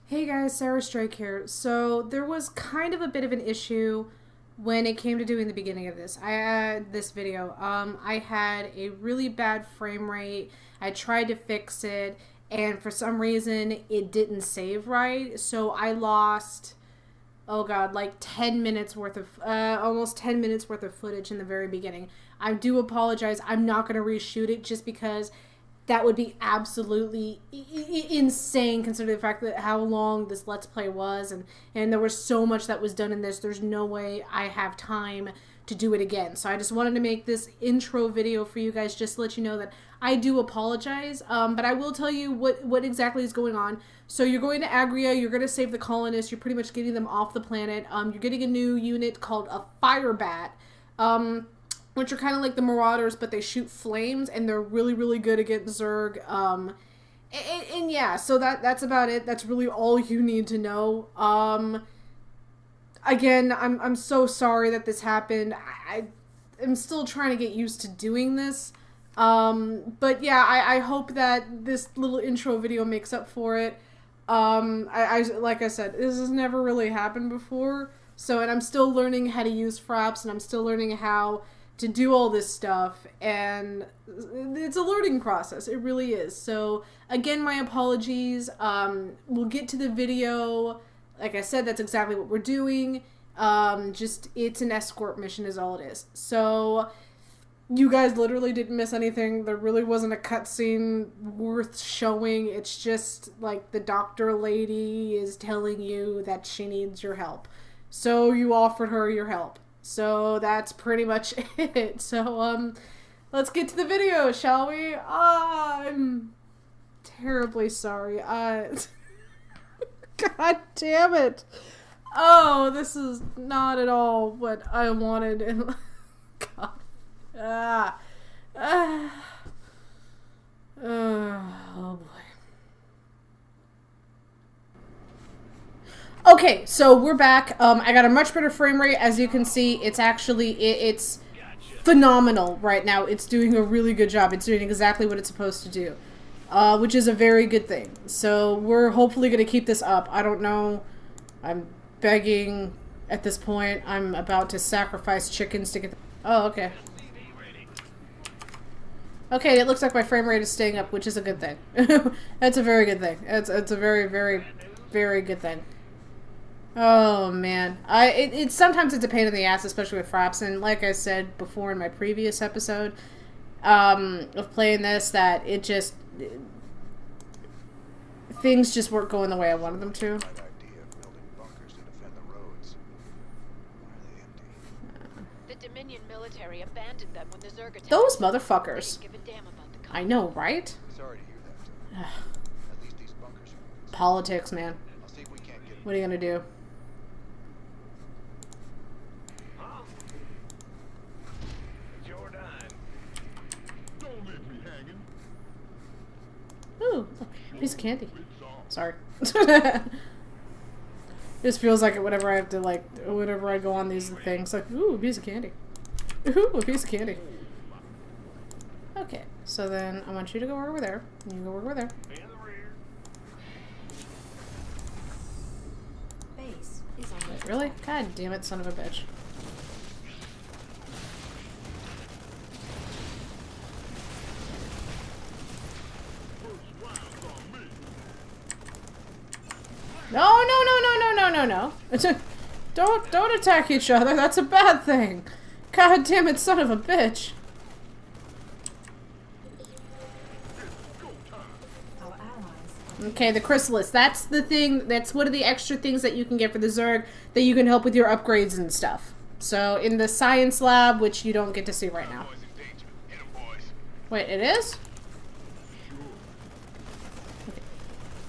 Hey guys, Sarus here. So there was kind of a bit of an issue when it came to doing the beginning of this. This video. I had a really bad frame rate. I tried to fix it, and for some reason it didn't save right. So I lost, oh god, like 10 minutes worth of, almost 10 minutes worth of footage in the very beginning. I do apologize. I'm not going to reshoot it just because that would be absolutely insane considering the fact that how long this Let's Play was, and there was so much that was done in this. There's no way I have time to do it again. So I just wanted to make this intro video for you guys just to let you know that I do apologize, but I will tell you what exactly is going on. So you're going to Agria, you're going to save the colonists, you're pretty much getting them off the planet. You're getting a new unit called a Fire Bat. Which are kind of like the Marauders, but they shoot flames, and they're really, really good against Zerg. And yeah, so that's about it. That's really all you need to know. Again, I'm so sorry that this happened. I'm still trying to get used to doing this. But yeah, I hope that this little intro video makes up for it. Like I said, this has never really happened before. So, and I'm still learning how to use fraps, and I'm still learning how to do all this stuff, and it's a learning process. It really is. So again, my apologies. We'll get to the video. Like I said, that's exactly what we're doing. Just it's an escort mission is all it is. So you guys literally didn't miss anything. There really wasn't a cutscene worth showing. It's just like the doctor lady is telling you that she needs your help, so you offered her your help. So that's pretty much it. So, let's get to the video, shall we? I'm terribly sorry. God damn it. Oh, this is not at all what I wanted. And God. Oh boy. Okay, so we're back. I got a much better frame rate. As you can see, it's actually, it's phenomenal right now. It's doing a really good job. It's doing exactly what it's supposed to do, which is a very good thing. So we're hopefully going to keep this up. I don't know. I'm begging at this point. I'm about to sacrifice chickens to get the... Oh, okay. Okay, it looks like my frame rate is staying up, which is a good thing. That's a very good thing. It's a very, very, very good thing. Oh man, sometimes it's a pain in the ass, especially with fraps, and like I said before in my previous episode of playing this, that things just weren't going the way I wanted them to. The Dominion military abandoned them when the Zerg attacked. Those motherfuckers. They didn't give a damn about the I know, right? Sorry to hear that. At least these bunkers are... Politics, man. I'll see if we can't get... What are you gonna do? Ooh, piece of candy. Sorry. This feels like it whenever I have to, like, whenever I go on these things. Like, ooh, a piece of candy. Ooh, a piece of candy. Okay, so then I want you to go over there. You go over there. base is on Wait, really? God damn it, son of a bitch. No. Don't attack each other. That's a bad thing. God damn it, son of a bitch. Okay, the chrysalis. That's the thing. That's one of the extra things that you can get for the Zerg that you can help with your upgrades and stuff. So in the science lab, which you don't get to see right now. Wait, it is? Okay.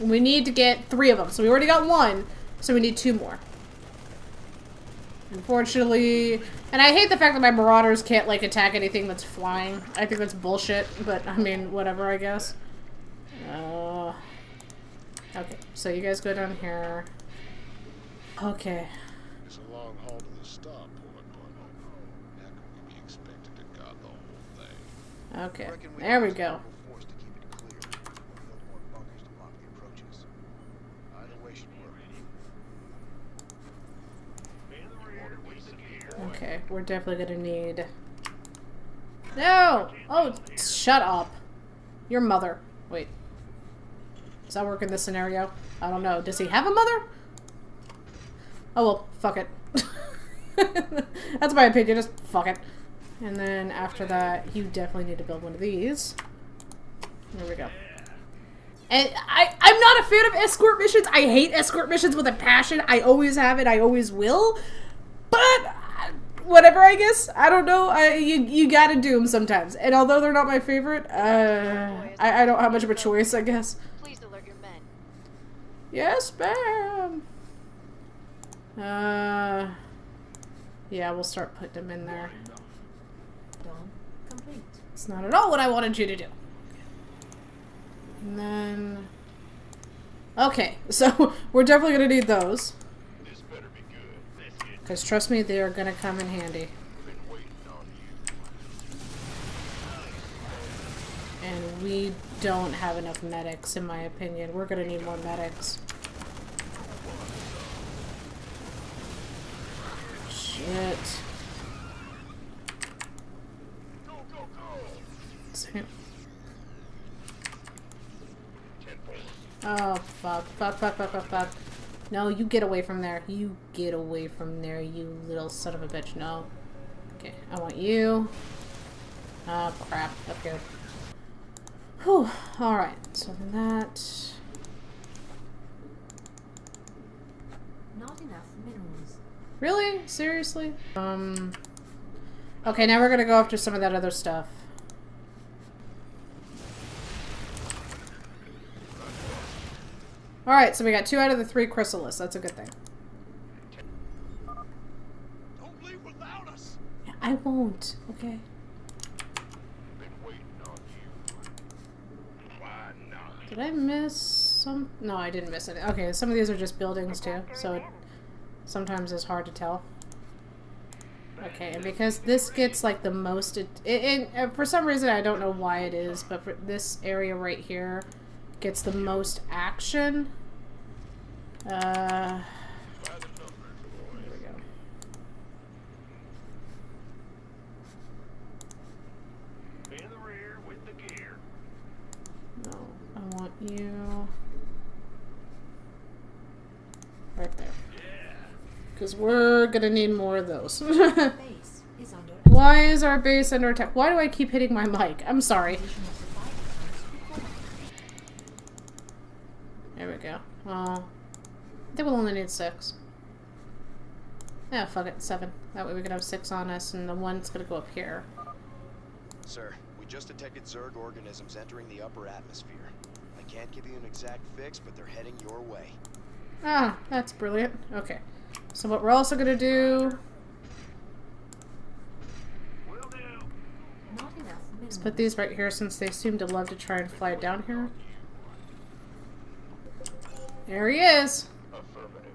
We need to get 3 of them. So we already got 1. So we need 2 more. Unfortunately, and I hate the fact that my Marauders can't, like, attack anything that's flying. I think that's bullshit, but, I mean, whatever, I guess. Okay, so you guys go down here. Okay. It's a long haul to the starport, but how can we be expected to guard the whole thing? Okay, there we go. Forced to keep it clear. Build more bunkers to block the approaches. Either way should we're definitely gonna need... No! Oh, shut up. Your mother. Wait. Does that work in this scenario? I don't know. Does he have a mother? Oh well, fuck it. That's my opinion, just fuck it. And then after that, you definitely need to build one of these. There we go. And I'm not a fan of escort missions. I hate escort missions with a passion. I always have it. I always will. But whatever, I guess. I don't know. You gotta do them sometimes. And although they're not my favorite, I don't have much of a choice, I guess. Please alert your men. Yes, ma'am. Yeah, we'll start putting them in there. Done. Complete. It's not at all what I wanted you to do. And then... Okay, so we're definitely going to need those. This better be good. Because trust me, they are going to come in handy. Been waiting on you. And we don't have enough medics, in my opinion. We're going to need more medics. Shit. Go, go, go! Second. Oh, fuck. Fuck, fuck, fuck, fuck, fuck. No, you get away from there. You get away from there, you little son of a bitch. No. Okay, I want you. Oh, crap. Up here. Whew. Alright, so then that... Not enough minerals. Really? Seriously? Okay, now we're gonna go after some of that other stuff. Alright, so we got 2 out of the 3 chrysalis. That's a good thing. Don't leave without us! Yeah, I won't, okay? Been waiting on you. Why not? Did I miss some? No, I didn't miss it. Okay, some of these are just buildings too, so it sometimes it's hard to tell. Okay, and because this gets like the most... for some reason, I don't know why it is, but for this area right here gets the most action. There we go. In the rear with the gear. No, I want you right there. Because we're gonna need more of those. Base is under attack. Why is our base under attack? Why do I keep hitting my mic? I'm sorry. Additional supply depots required. There we go. Well, I think we'll only need 6. Yeah, fuck it, 7. That way we can have 6 on us, and the one's gonna go up here. Sir, we just detected Zerg organisms entering the upper atmosphere. I can't give you an exact fix, but they're heading your way. Ah, that's brilliant. Okay. So what we're also gonna do Will do. Not enough minerals. is put these right here since they seem to love to try and fly down here. There he is. Affirmative.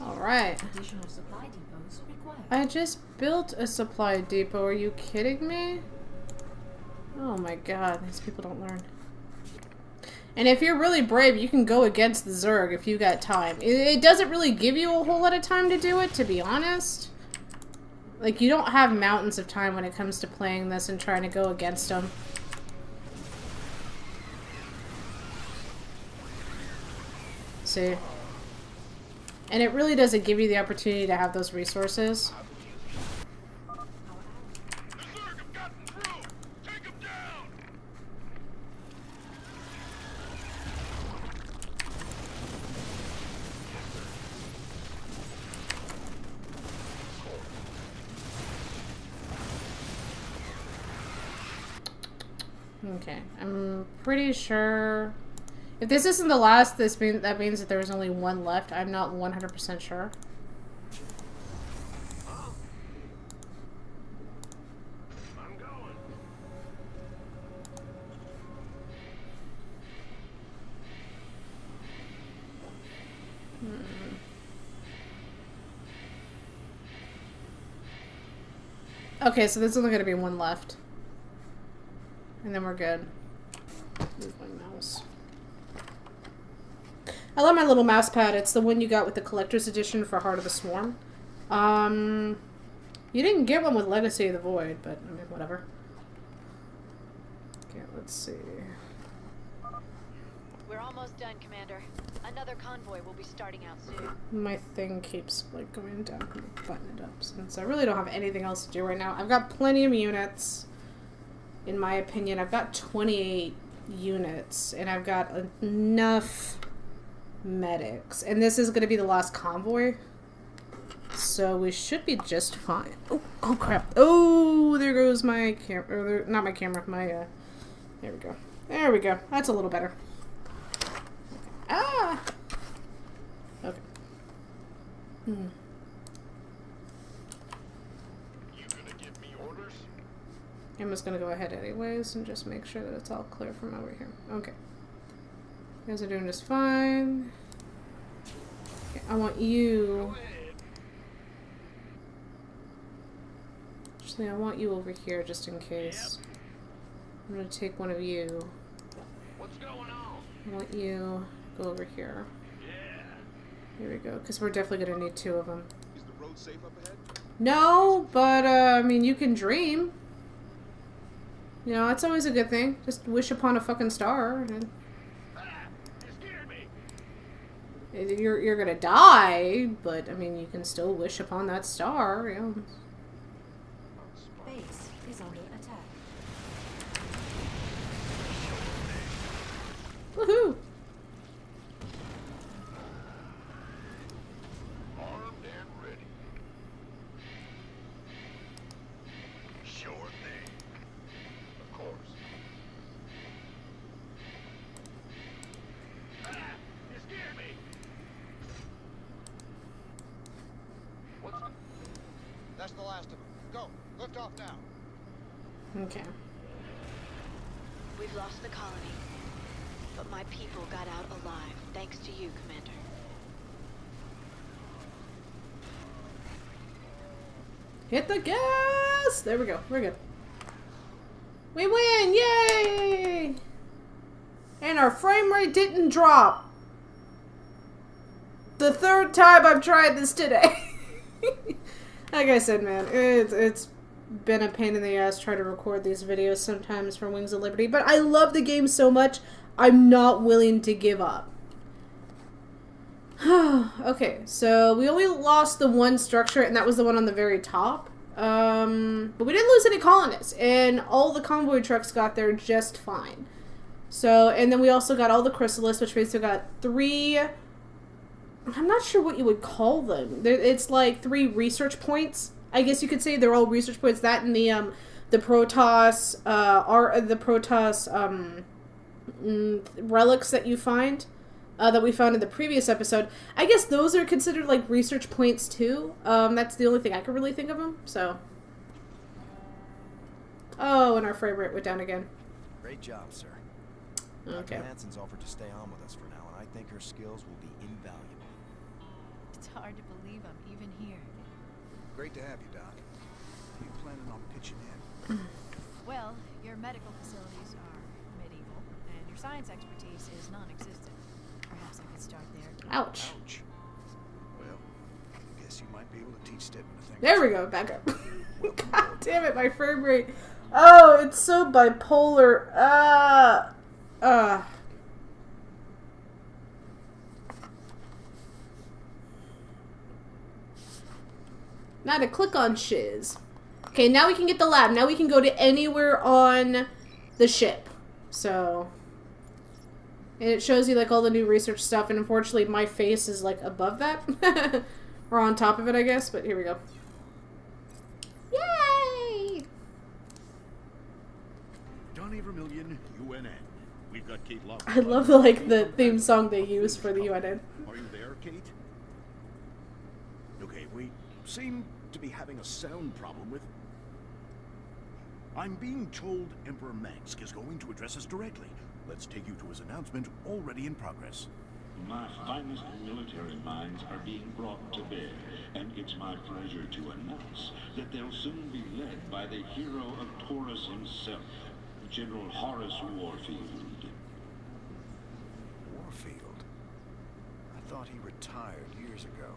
Alright. Additional supply depots required. I just built a supply depot. Are you kidding me? Oh my god, these people don't learn. And if you're really brave, you can go against the Zerg if you got time. It doesn't really give you a whole lot of time to do it, to be honest. Like, you don't have mountains of time when it comes to playing this and trying to go against them. See? And it really doesn't give you the opportunity to have those resources. The Zerg have gotten through! Take them down! Okay, I'm pretty sure... If this isn't the last, that means that there's only 1 left. I'm not 100% sure. I'm going. Okay, so there's only going to be 1 left. And then we're good. Move my mouse. I love my little mouse pad. It's the one you got with the collector's edition for Heart of the Swarm. You didn't get one with Legacy of the Void, but I mean, whatever. Okay, let's see. We're almost done, Commander. Another convoy will be starting out soon. My thing keeps like going down. Let me button it up since I really don't have anything else to do right now. I've got plenty of units. In my opinion, I've got 28 units, and I've got enough medics. And this is going to be the last convoy. So we should be just fine. Oh crap. Oh, there goes my camera. Not my camera, my, there we go. There we go. That's a little better. Ah! Okay. You gonna give me orders? I'm just gonna go ahead anyways and just make sure that it's all clear from over here. Okay. You guys are doing just fine. Okay, I want you... Actually, I want you over here just in case. I'm gonna take one of you. What's going on? I want you to go over here. Here we go, because we're definitely gonna need two of them. Is the road safe up ahead? No, but I mean, you can dream. You know, that's always a good thing. Just wish upon a fucking star. And You scared me. you're gonna die, but I mean, you can still wish upon that star. You know. Base is under attack. Woohoo! Armed and ready. Sure thing. Of course. You scared me. That's the last of them. Go. Lift off now. Okay. We've lost the colony. But my people got out alive, thanks to you, Commander. Hit the gas! There we go. We're good. We win! Yay! And our frame rate didn't drop. The third time I've tried this today. Like I said, man, it's been a pain in the ass trying to record these videos sometimes for Wings of Liberty, but I love the game so much, I'm not willing to give up. Okay, so we only lost the one structure, and that was the one on the very top. But we didn't lose any colonists, and all the convoy trucks got there just fine. So, and then we also got all the chrysalists, which means we got 3... I'm not sure what you would call them. It's like 3 research points. I guess you could say they're all research points. That and the Protoss, relics that you find, that we found in the previous episode. I guess those are considered like research points too. That's the only thing I could really think of them. So. Oh, and our frame rate went down again. Great job, sir. Okay. Dr. Hanson's offered to stay on with us for now, and I think her skills will be invaluable. It's hard to believe I'm even here. Great to have you, Doc. Are you planning on pitching in? Well, your medical facilities are medieval, and your science expertise is non-existent. Perhaps I could start there. Ouch. Ouch. Well, I guess you might be able to teach Stedman a thing. There we go. Back up. God damn it, my frame rate. Oh, it's so bipolar. Now to click on shiz. Okay, now we can get the lab. Now we can go to anywhere on the ship. So, and it shows you like all the new research stuff, and unfortunately my face is like above that. Or on top of it, I guess, but here we go. Yay! Johnny Vermillion, UNN. We've got Kate Love. I love the theme song they use for the UNN. Are you there, Kate? Okay, we seem to be having a sound problem with... I'm being told Emperor Mengsk is going to address us directly. Let's take you to his announcement, already in progress. My finest military minds are being brought to bear, and it's my pleasure to announce that they'll soon be led by the hero of Taurus himself, General Horace Warfield. Warfield? thought he retired years ago.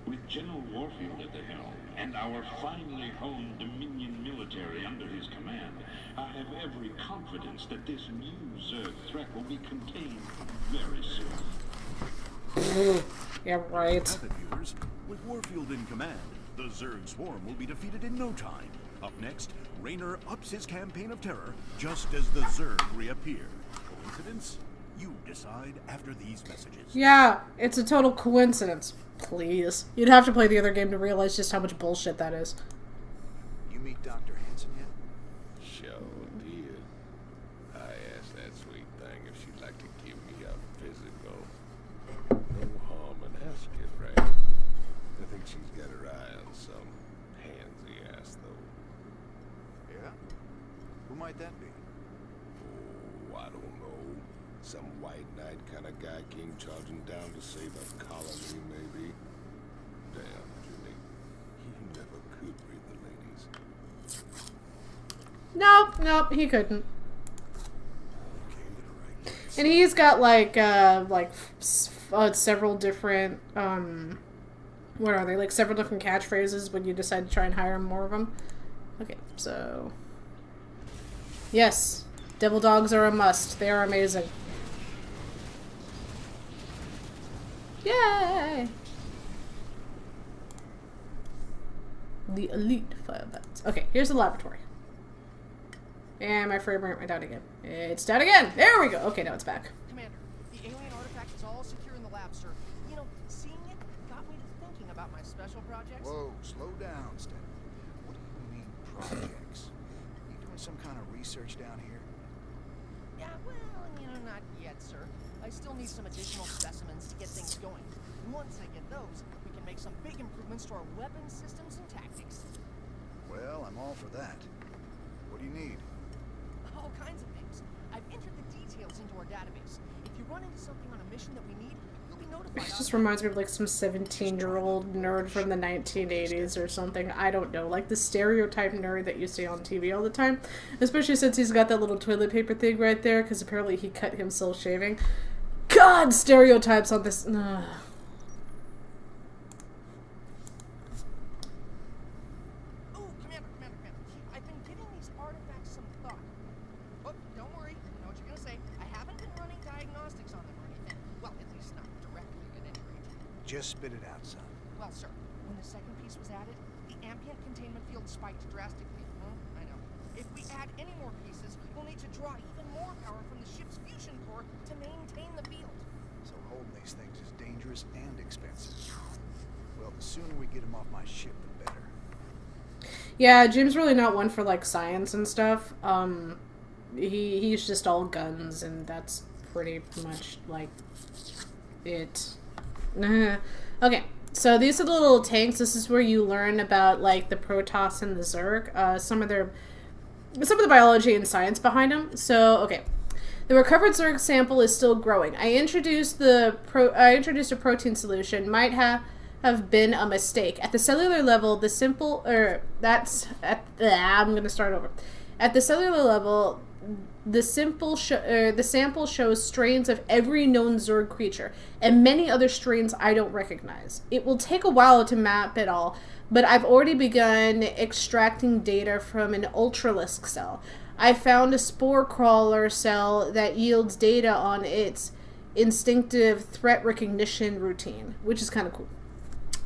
With General Warfield at the helm, and our finely honed Dominion military under his command, I have every confidence that this new Zerg threat will be contained very soon. Yeah, right. Method viewers, with Warfield in command, the Zerg swarm will be defeated in no time. Up next, Raynor ups his campaign of terror just as the Zerg reappear. Coincidence? You decide after these messages. Yeah, it's a total coincidence. Please. You'd have to play the other game to realize just how much bullshit that is. You meet Dr. Hansen yet? Sure did. I asked that sweet thing if she'd like to give me a physical. No harm in asking, right? I think she's got her eye on some handsy ass, though. Yeah? Who might that be? Oh, I don't know. Some white knight kind of guy came charging down to save a colony, maybe. Damn, Jimmy. You never could read the ladies. Nope, he couldn't. And he's got several different, what are they? Like several different catchphrases when you decide to try and hire more of them. Okay, so. Yes, devil dogs are a must. They are amazing. Yay! The elite firebats. Okay, here's the laboratory. And my frame rate went down again. It's down again! There we go! Okay, now it's back. Commander, the alien artifact is all secure in the lab, sir. You know, seeing it got me to thinking about my special projects. Whoa, slow down, Stan. What do you mean, projects? You doing some kind of research down here? Yeah, well, not yet, sir. I still need some additional specimens to get things going. And once I get those, we can make some big improvements to our weapon systems and tactics. Well, I'm all for that. What do you need? All kinds of things. I've entered the details into our database. If you run into something on a mission that we need, you'll be notified. It just reminds me of like some 17-year-old nerd from the 1980s or something. I don't know. Like the stereotype nerd that you see on TV all the time. Especially since he's got that little toilet paper thing right there, because apparently he cut himself shaving. God, stereotypes on this. Ugh. Commander. I've been giving these artifacts some thought. Oh, don't worry. I know what you're gonna say. I haven't been running diagnostics on them or anything. Well, at least not directly, at any rate. Just spit it out, son. Well, sir, when the second piece was added, the ambient containment field spiked drastically. I know. If we add any more pieces, we'll need to draw even more power from the ship's fusion core to maintain the field. So holding these things is dangerous and expensive. Well, the sooner we get them off my ship, the better. Yeah, Jim's really not one for like science and stuff. He's just all guns, and that's pretty much like it. Okay, so these are the little tanks. This is where you learn about like the Protoss and the Zerg. Some of the biology and science behind them. So okay. The recovered Zerg sample is still growing. I introduced a protein solution. Might have been a mistake. At the cellular level, the cellular level, the sample shows strains of every known Zerg creature and many other strains I don't recognize. It will take a while to map it all, but I've already begun extracting data from an Ultralisk cell. I found a spore crawler cell that yields data on its instinctive threat recognition routine, which is kind of cool.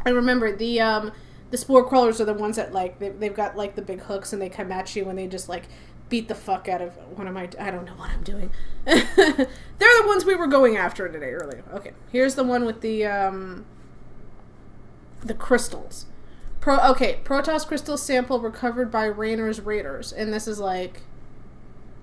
And remember, the spore crawlers are the ones that like they've got like the big hooks and they come at you and they just like beat the fuck out of I don't know what I'm doing. They're the ones we were going after today earlier. Okay, here's the one with the crystals. Protoss crystal sample recovered by Raynor's Raiders, and this is like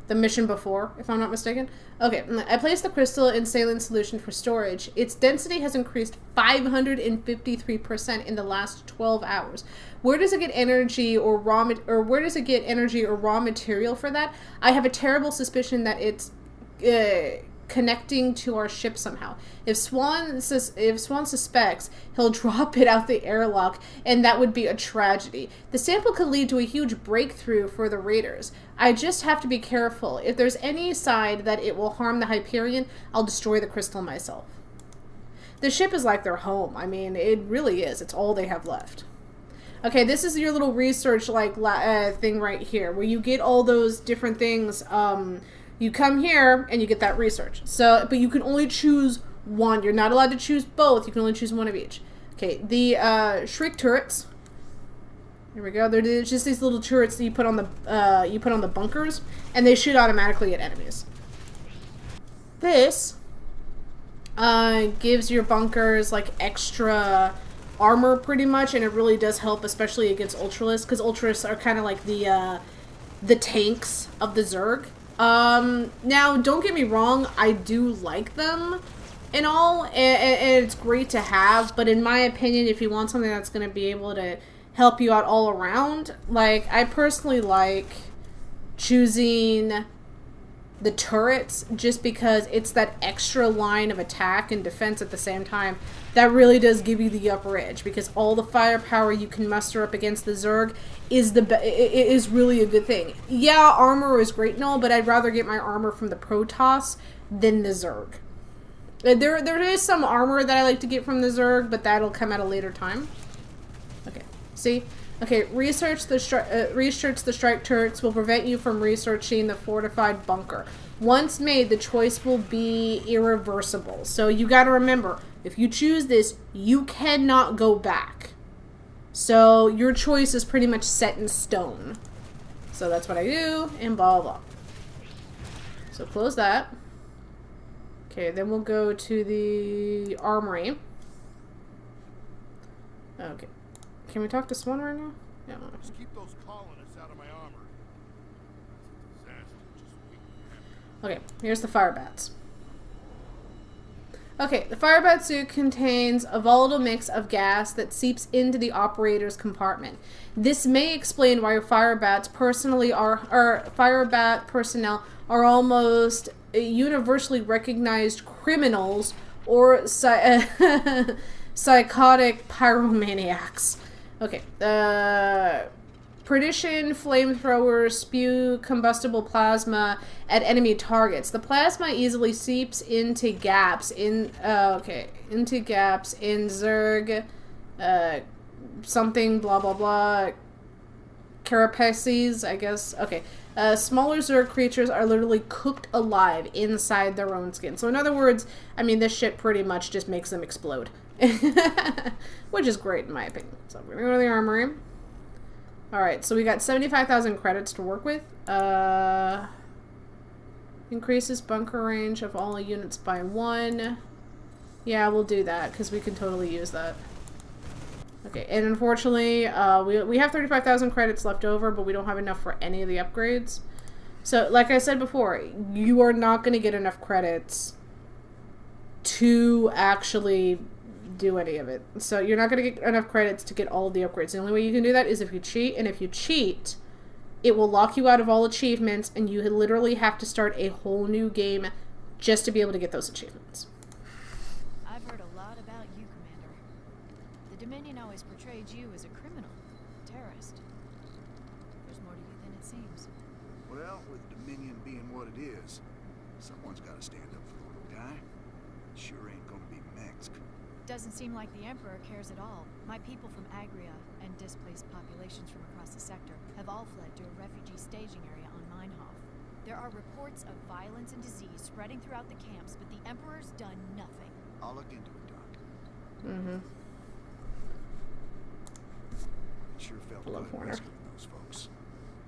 the mission before, if I'm not mistaken. Okay, I placed the crystal in saline solution for storage. Its density has increased 553% in the last 12 hours. Where does it get energy or raw material for that? I have a terrible suspicion that it's connecting to our ship somehow. If Swan suspects, he'll drop it out the airlock, and that would be a tragedy. The sample could lead to a huge breakthrough for the Raiders. I just have to be careful. If there's any side that it will harm the Hyperion, I'll destroy the crystal myself. the ship is like their home. I mean, it really is. It's all they have left. Okay, this is your little research like thing right here, where you get all those different things. You come here and you get that research. So, but you can only choose one. You're not allowed to choose both. You can only choose one of each. Okay, the shriek turrets. Here we go. They're just these little turrets that you put on the bunkers, and they shoot automatically at enemies. This gives your bunkers like extra armor pretty much, and it really does help, especially against Ultralists, because Ultralists are kind of like the tanks of the Zerg. Now, don't get me wrong, I do like them and all, and it's great to have, but in my opinion, if you want something that's going to be able to help you out all around, like, I personally like choosing the turrets just because it's that extra line of attack and defense at the same time that really does give you the upper edge, because all the firepower you can muster up against the Zerg is really a good thing. Yeah, armor is great and all, but I'd rather get my armor from the Protoss than the Zerg. There is some armor that I like to get from the Zerg, but that'll come at a later time. Okay, see? Okay, research the strike turrets will prevent you from researching the fortified bunker. Once made, the choice will be irreversible. So you gotta remember, if you choose this, you cannot go back. So your choice is pretty much set in stone. So that's what I do, and blah, blah, blah. So close that. Okay, then we'll go to the armory. Okay. Can we talk to Swan right now? Yeah. Just keep those colonists out of my armor. Disaster. Okay, here's the fire bats. Okay, the fire bat suit contains a volatile mix of gas that seeps into the operator's compartment. This may explain why fire bat personnel are almost universally recognized criminals or psychotic pyromaniacs. Okay, Perdition flamethrowers spew combustible plasma at enemy targets. The plasma easily seeps into gaps in Zerg something blah blah blah carapaces, I guess. Okay. Smaller Zerg creatures are literally cooked alive inside their own skin. So in other words, I mean, this shit pretty much just makes them explode. Which is great in my opinion. So we're gonna go to the armory. Alright, so we got 75,000 credits to work with. Increases bunker range of all units by 1. Yeah, we'll do that, because we can totally use that. Okay, and unfortunately, we have 35,000 credits left over, but we don't have enough for any of the upgrades. So, like I said before, you are not going to get enough credits to actually do any of it. So you're not going to get enough credits to get all of the upgrades. The only way you can do that is if you cheat, and if you cheat, it will lock you out of all achievements, and you literally have to start a whole new game just to be able to get those achievements. I've heard a lot about you, Commander. The Dominion always portrayed you as a criminal, terrorist. There's more to you than it seems. Well, with Dominion being what it is, someone's got to stand up for the little guy. Sure ain't gonna be Mexican. Doesn't seem like the Emperor cares at all. My people from Agria and displaced populations from across the sector have all fled to a refugee staging area on Meinhof. There are reports of violence and disease spreading throughout the camps, but the Emperor's done nothing. I'll look into it, Doc. Mm-hmm. It sure felt good rescuing those folks.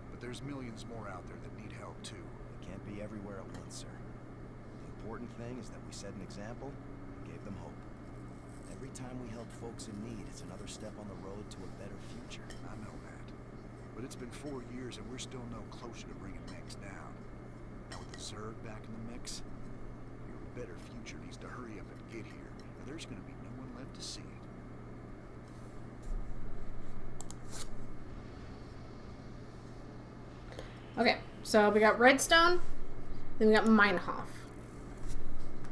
But there's millions more out there that need help, too. It can't be everywhere at once, sir. The important thing is that we set an example and gave them hope. Every time we help folks in need, it's another step on the road to a better future. I know that. But it's been 4 years and we're still no closer to bringing Mex down. Now with the Zerg back in the mix, your better future needs to hurry up and get here. Or there's going to be no one left to see it. Okay, so we got Redstone, then we got Meinhof.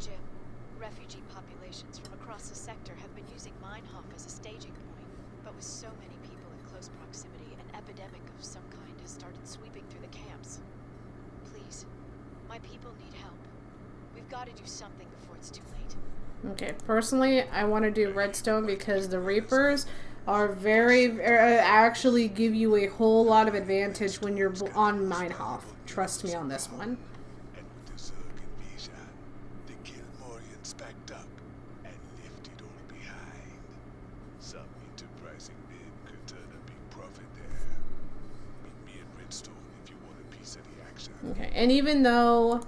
Jim, refugee populations from across the sector have been using Meinhof as a staging point. But with so many people in close proximity, an epidemic of some kind has started sweeping through the camps. Please, my people need help. We've got to do something before it's too late. Okay, personally, I want to do redstone because the Reapers are actually give you a whole lot of advantage when you're on Minehof. Trust me on this one. And with the Zerg invasion, they killed Morians backed up and left it all behind. Some enterprising men could turn a big profit there. Meet me at Redstone if you want a piece of the action. Okay, and even though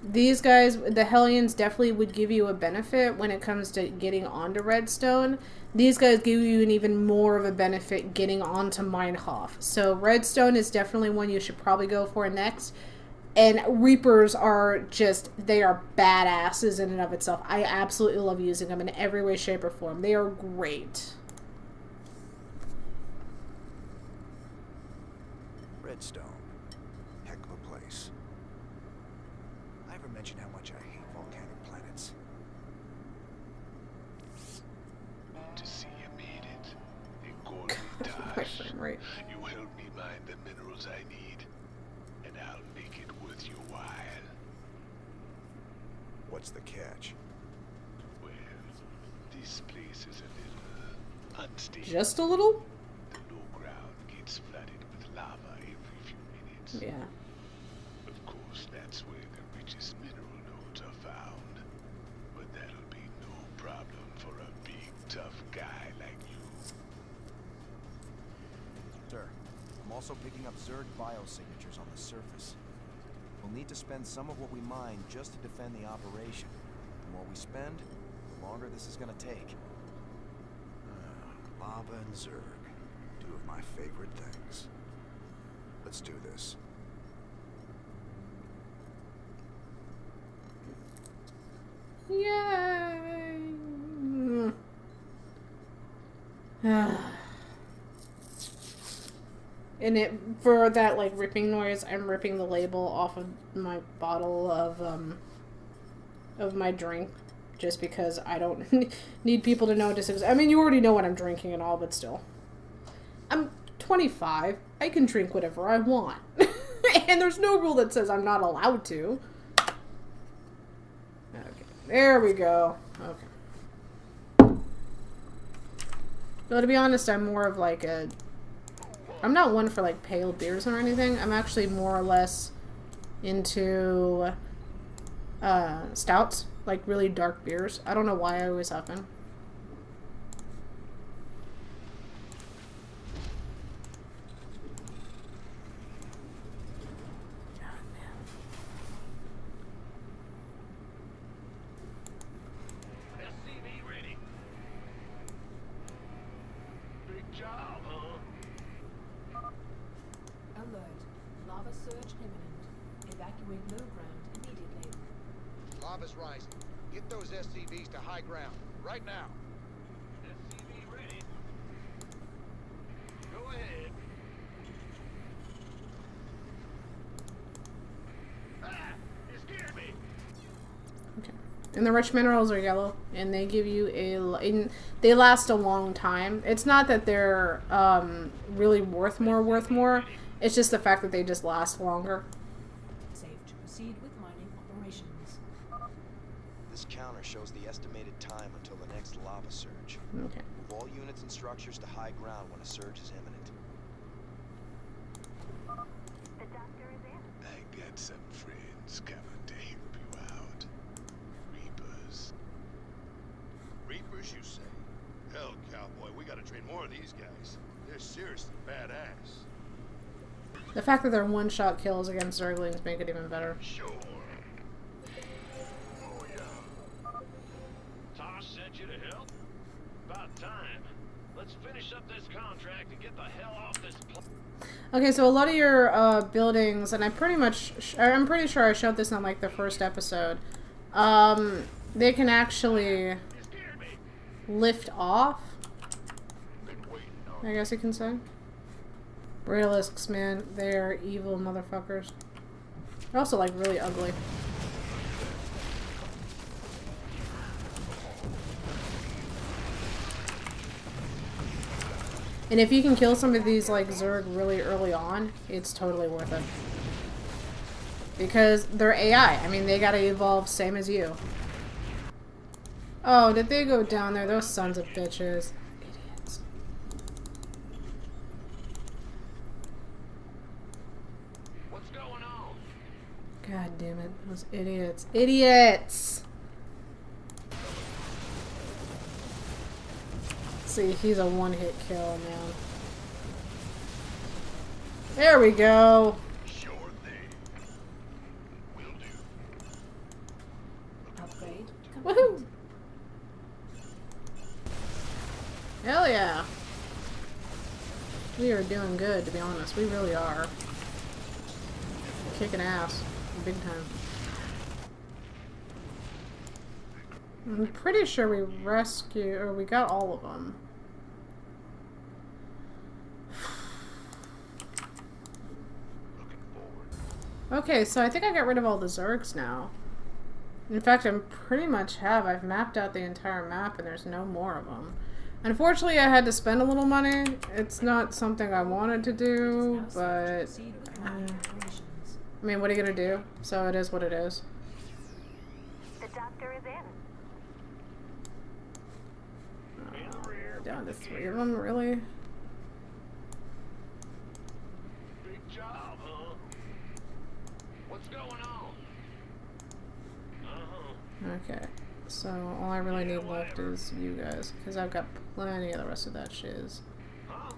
these guys, the Hellions, definitely would give you a benefit when it comes to getting onto Redstone, these guys give you an even more of a benefit getting onto Minehof. So Redstone is definitely one you should probably go for next. And Reapers are just, they are badasses in and of itself. I absolutely love using them in every way, shape, or form. They are great. Redstone. Heck of a place. I ever mention how much I hate volcanic planets? To see you made it. In Gordy My Dash. frame rate. You help me mine the minerals I need, and I'll make it worth your while. What's the catch? Well, this place is a little unstable. Just a little? The low ground gets flooded with lava every few minutes. Yeah. Of course, that's where the richest mineral nodes are found. But that'll be no problem for a big, tough guy like you. Sir, I'm also picking up Zerg biosignatures on the surface. We'll need to spend some of what we mine just to defend the operation. The more we spend, the longer this is gonna take. Lava and Zerg. Two of my favorite things. Let's do this. Yay! And it, for that like ripping noise, I'm ripping the label off of my bottle of my drink, just because I don't need people to know just. I mean, you already know what I'm drinking and all, but still, I'm 25. I can drink whatever I want, and there's no rule that says I'm not allowed to. Okay, there we go. Okay. Though to be honest, I'm more of like a. I'm not one for like pale beers or anything. I'm actually more or less into stouts, like really dark beers. I don't know why I always have been. SCV ready. Big job, huh? Alert. Lava surge imminent. Evacuate low ground immediately. Lava's rising. Get those SCVs to high ground. Right now. SCV ready. Go ahead. Ah! You scared me! Okay. And the rich minerals are yellow, and they give you and they last a long time. It's not that they're really worth more. It's just the fact that they just last longer. Safe to proceed with mining operations. This counter shows the estimated time until the next lava surge. Okay. Move all units and structures to high ground when a surge is imminent. I got some friends coming to help you out. Reapers. Reapers, you say? Hell, cowboy, we gotta train more of these guys. They're seriously badass. The fact that they're one-shot kills against Zerglings make it even better. Sure. Oh, yeah. Tosh sent you to help? About time. Let's finish up this contract and get the hell off this place. Okay, so a lot of your buildings, and I'm pretty sure I showed this on like the first episode. They can actually lift off. I guess you can say. Realisks, man, they're evil motherfuckers. They're also like really ugly. And if you can kill some of these like Zerg really early on, it's totally worth it. Because they're AI. I mean, they gotta evolve same as you. Oh, did they go down there? Those sons of bitches. Idiots. What's going on? God damn it. Those idiots. Idiots! See, he's a one-hit kill, man. There we go. Sure thing. Will do. Upgrade complete. Woohoo! Hell yeah. We are doing good, to be honest. We really are. Kicking ass. Big time. I'm pretty sure we rescued, or we got all of them. Looking forward. Okay, so I think I got rid of all the Zergs now. In fact, I'm pretty much have. I've mapped out the entire map and there's no more of them. Unfortunately, I had to spend a little money. It's not something I wanted to do, but... I mean, what are you gonna do? So it is what it is. The doctor is in. Down to 3 of them, really? Big job, huh? What's going on? Okay, so all I really need left is you guys, because I've got plenty of the rest of that shiz. Huh?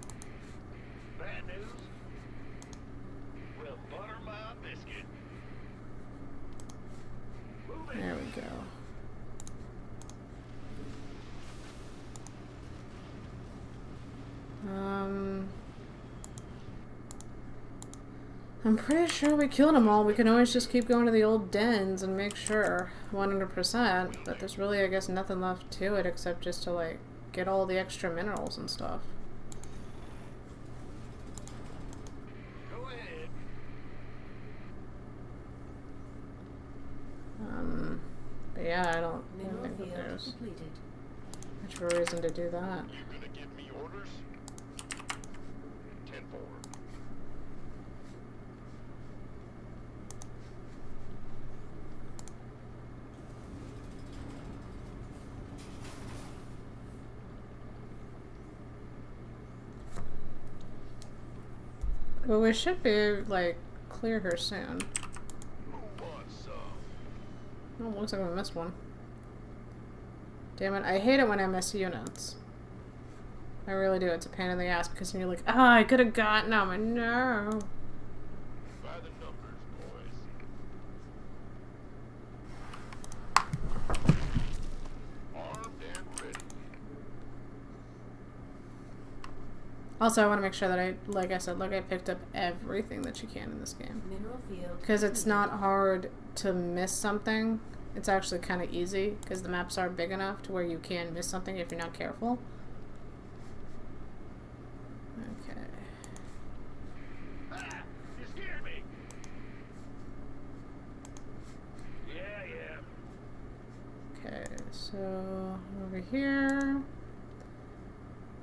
Bad news? Well, butter my biscuit. Move it. There we go. I'm pretty sure we killed them all. We can always just keep going to the old dens and make sure 100%, but there's really, I guess, nothing left to it except just to, like, get all the extra minerals and stuff. Go ahead. But yeah, I don't Mineral think that field there's completed. much of a reason to do that. You gonna give me orders? 10-4. Well, we should be, like, clear her soon. Who wants some? Oh, looks like we missed one. Damn it, I hate it when I miss units. I really do. It's a pain in the ass because you're like, ah, I could have gotten them, and no. By the numbers, boys. Armed and ready. Also, I want to make sure that I, like I said, like I picked up everything that you can in this game. Mineral field. Because it's not hard to miss something. It's actually kind of easy because the maps are big enough to where you can miss something if you're not careful. Okay. Ah! You scared me! Yeah, yeah. Okay, so over here.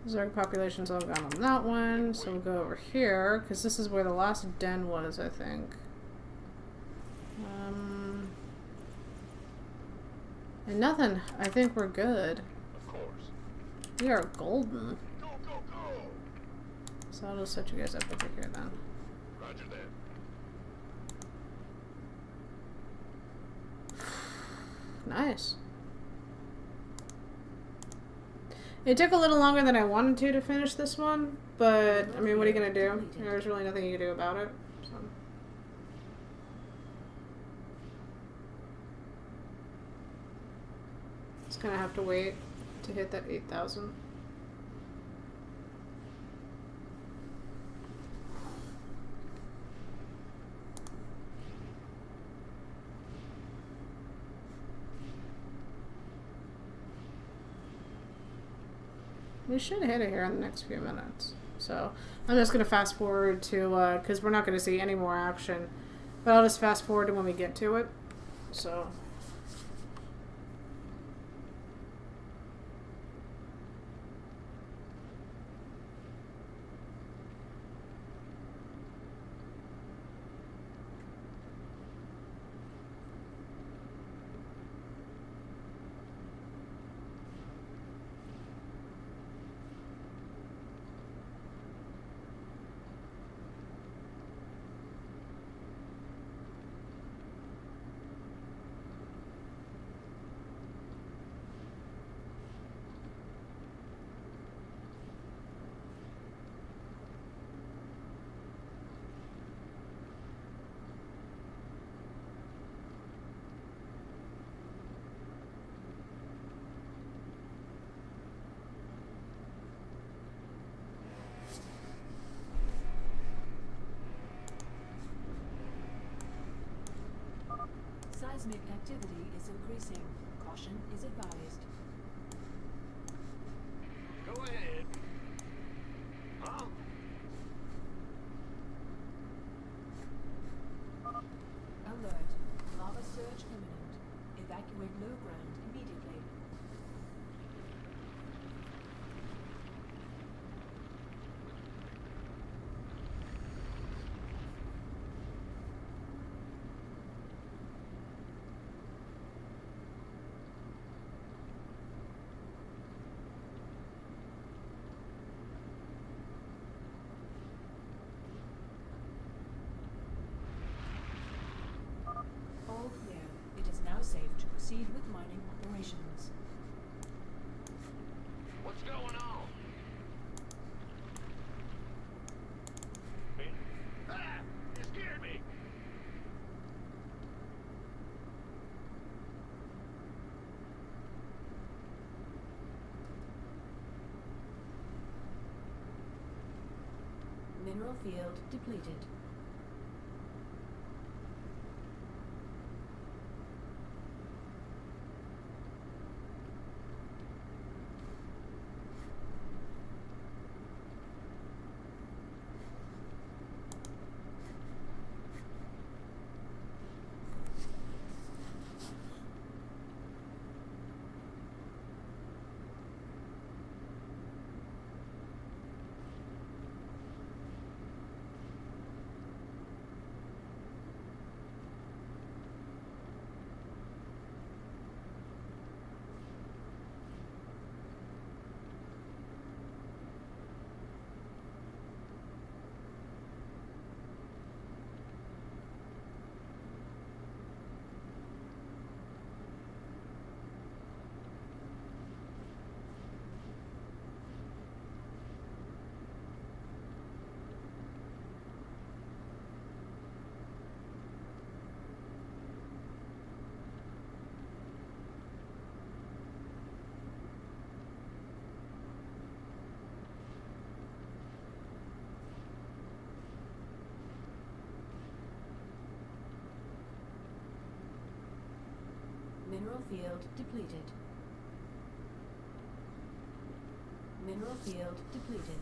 Zerg population's all gone on that one, so we'll go over here, because this is where the last den was, I think. And nothing. I think we're good. Of course. We are golden. Go, go, go! So I'll just set you guys up over here then. Roger that. Nice. It took a little longer than I wanted to finish this one, but, I mean, what are you gonna do? There's really nothing you can do about it, so. Just gonna have to wait to hit that 8,000. We should hit it here in the next few minutes. So I'm just going to fast forward to, because we're not going to see any more action, but I'll just fast forward to when we get to it. So. Seismic activity is increasing. Caution is advised. Go ahead. Huh? Alert. Lava surge imminent. Evacuate low ground immediately. All clear. It is now safe to proceed with mining operations. What's going on? Ah! You scared me! Mineral field depleted. Mineral field depleted. Mineral field depleted.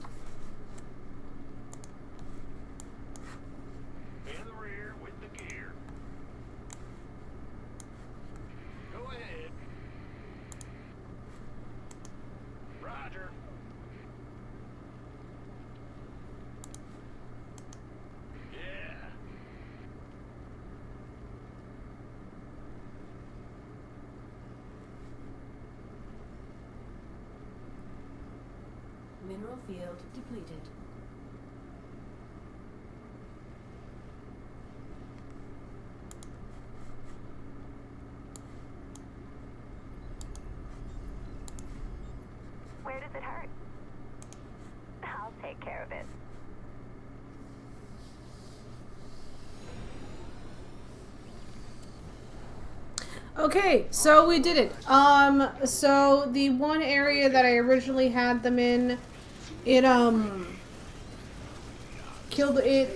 In the rear with the gear. Go ahead. Roger. Yeah. Mineral field depleted. Where does it hurt? I'll take care of it. Okay, so we did it. So the one area that I originally had them in, it,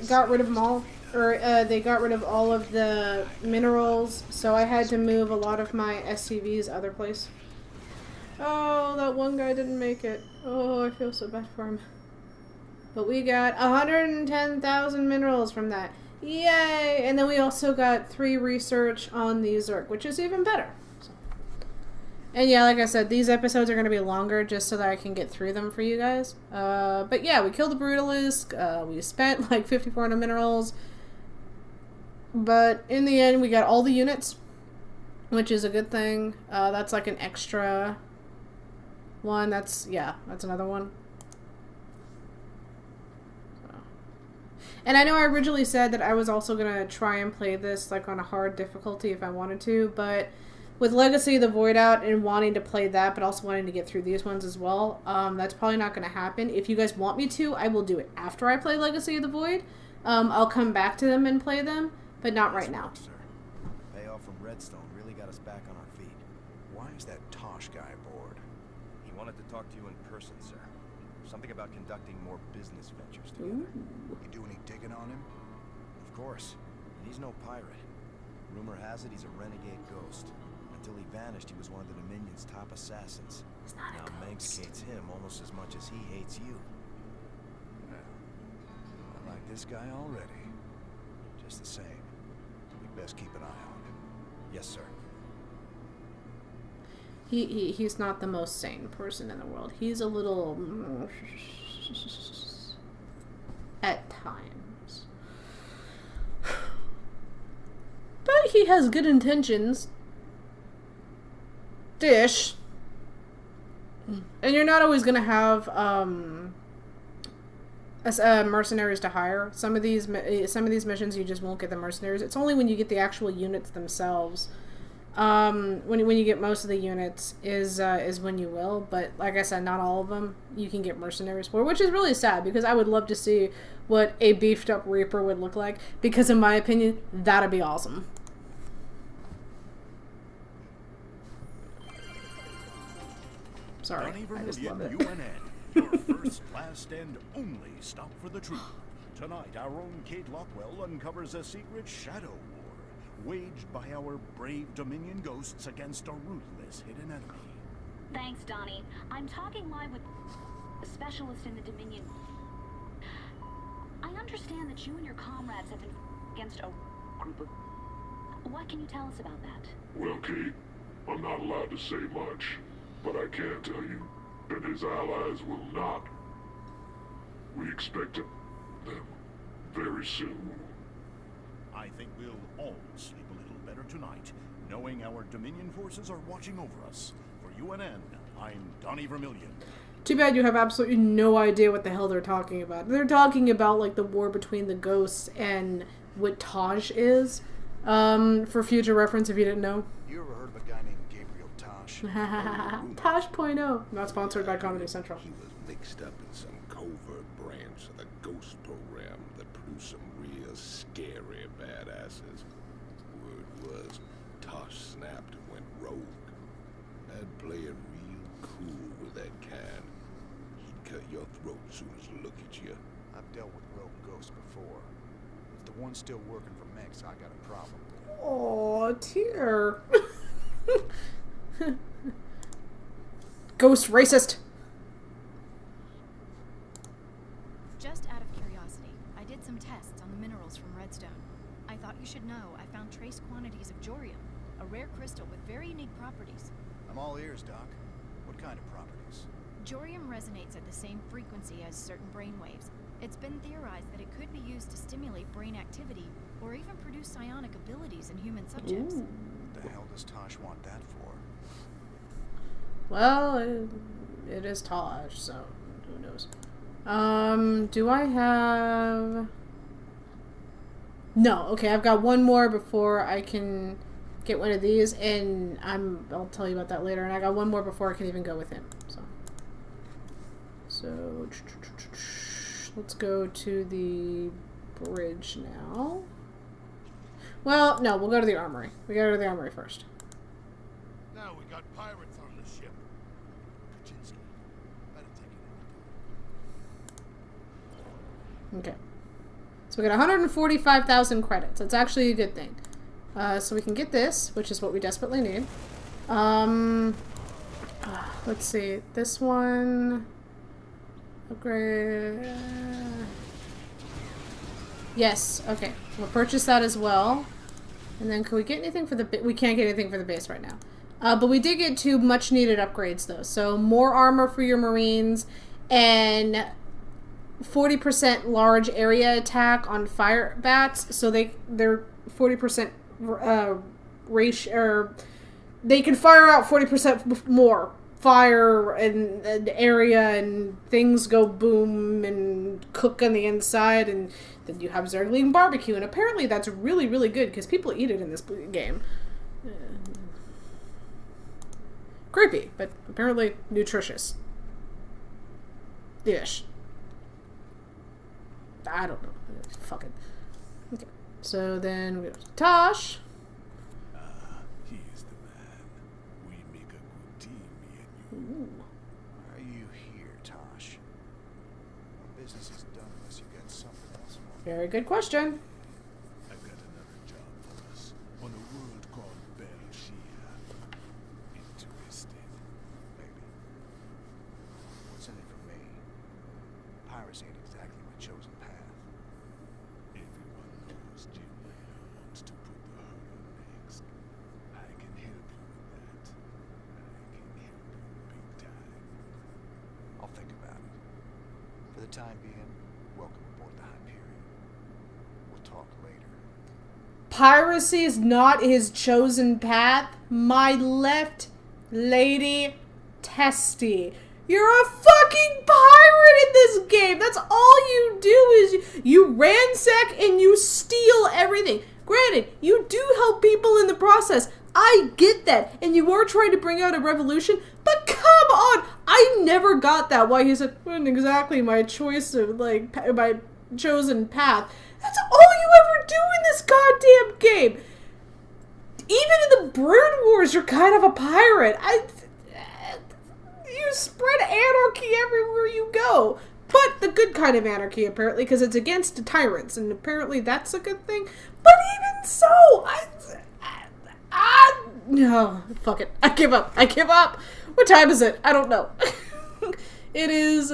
got rid of them all. Or, they got rid of all of the minerals, so I had to move a lot of my SCVs other place. Oh, that one guy didn't make it. Oh, I feel so bad for him. But we got 110,000 minerals from that. Yay! And then we also got 3 research on the Zerg, which is even better. So. And yeah, like I said, these episodes are going to be longer just so that I can get through them for you guys. But yeah, we killed the Brutalisk. We spent like 5,400 minerals. But in the end, we got all the units, which is a good thing. That's like an extra one. That's another one. And I know I originally said that I was also going to try and play this like on a hard difficulty if I wanted to, but with Legacy of the Void out and wanting to play that, but also wanting to get through these ones as well, that's probably not going to happen. If you guys want me to, I will do it after I play Legacy of the Void. I'll come back to them and play them, but not right now. Sir. Payoff from Redstone really got us back on our feet. Why is that Tosh guy bored? He wanted to talk to you in person, sir. Something about conducting more business ventures together. You do any digging on him? Of course. He's no pirate. Rumor Rumor has it he's a renegade ghost. Until he vanished, he was one of the Dominion's top assassins. He's not now Mengsk hates him almost as much as he hates you. I like this guy already. Just the same, we best keep an eye on him. Yes, sir. He's not the most sane person in the world. He's a little at times. But he has good intentions. Dish. And you're not always gonna have mercenaries to hire. Some of these missions you just won't get the mercenaries. It's only when you get the actual units themselves. When you get most of the units is when you will, but like I said, not all of them you can get mercenaries for, which is really sad because I would love to see what a beefed up Reaper would look like, because in my opinion, that'd be awesome. Sorry, I just love it. UNN, your first, last, and only stop for the truth. Tonight, our own Kate Lockwell uncovers a secret shadow war waged by our brave Dominion ghosts against a ruthless hidden enemy. Thanks, Donnie. I'm talking live with a specialist in the Dominion. I understand that you and your comrades have been against a group of... What can you tell us about that? Well, Kate, I'm not allowed to say much, but I can tell you that his allies will not. We expect them very soon. I think we'll all sleep a little better tonight, knowing our Dominion forces are watching over us. For UNN, I'm Donnie Vermillion. Too bad you have absolutely no idea what the hell they're talking about. They're talking about like the war between the ghosts and what Taj is. For future reference, if you didn't know. You ever heard of a guy named Gabriel Tosh? Tosh.0. Not sponsored by Comedy Central. He was mixed up in some covert branch of the Ghost program that produced some real scary badasses. Word was, Tosh snapped and went rogue. I'd play it real cool with that kind. He'd cut your throat as soon as he look at you. I've dealt with rogue ghosts before. If the one's still working for Mengsk, I got a problem. Oh, tear. Ghost racist. Just out of curiosity, I did some tests on the minerals from Redstone. I thought you should know I found trace quantities of Jorium, a rare crystal with very unique properties. I'm all ears, Doc. What kind of properties? Jorium resonates at the same frequency as certain brainwaves. It's been theorized that it could be used to stimulate brain activity or even produce psionic abilities in human subjects. Ooh. What the hell does Tosh want that for? Well, it is Taj, so who knows. Do I have... No, okay, I've got one more before I can get one of these, and I'll tell you about that later, and I got one more before I can even go with him, so let's go to the bridge now. Well, no, we'll go to the armory. We gotta go to the armory first. Now we got pirates on the ship. Kaczynski, better take it. Okay. So we got 145,000 credits. That's actually a good thing. So we can get this, which is what we desperately need. Let's see. This one... Upgrade... Yes, okay. We'll purchase that as well. And then can we get anything for the... We can't get anything for the base right now. But we did get 2 much needed upgrades though. So more armor for your Marines and 40% large area attack on fire bats. So they're 40% ratio, or they can fire out 40% more fire and area, and things go boom and cook on the inside, and then you have Zergling barbecue, and apparently that's really, really good because people eat it in this game. Creepy, but apparently nutritious. Ish. I don't know. Fuck it. Okay. So then we go to Tosh. He's the man. We make a good team, me and you. Ooh. Why are you here, Tosh? My business is done unless you got something else for me. Very good question. I've got another job for us on a Sarus ain't exactly my chosen path. Everyone knows Jim wants to put the hurt on next. I can help you with that. I can help you big time. I'll think about it. For the time being, welcome aboard the Hyperion. We'll talk later. Piracy is not his chosen path. My left lady testy. You're a fucking pirate in this game. That's all you do is you ransack and you steal everything. Granted, you do help people in the process. I get that. And you are trying to bring out a revolution. But come on. I never got that. Why he said, wasn't exactly my choice of, like, my chosen path. That's all you ever do in this goddamn game. Even in the Brood Wars, you're kind of a pirate. You spread anarchy everywhere you go. But the good kind of anarchy, apparently, because it's against tyrants, and apparently that's a good thing. But even so, no, fuck it. I give up. I give up. What time is it? I don't know. It is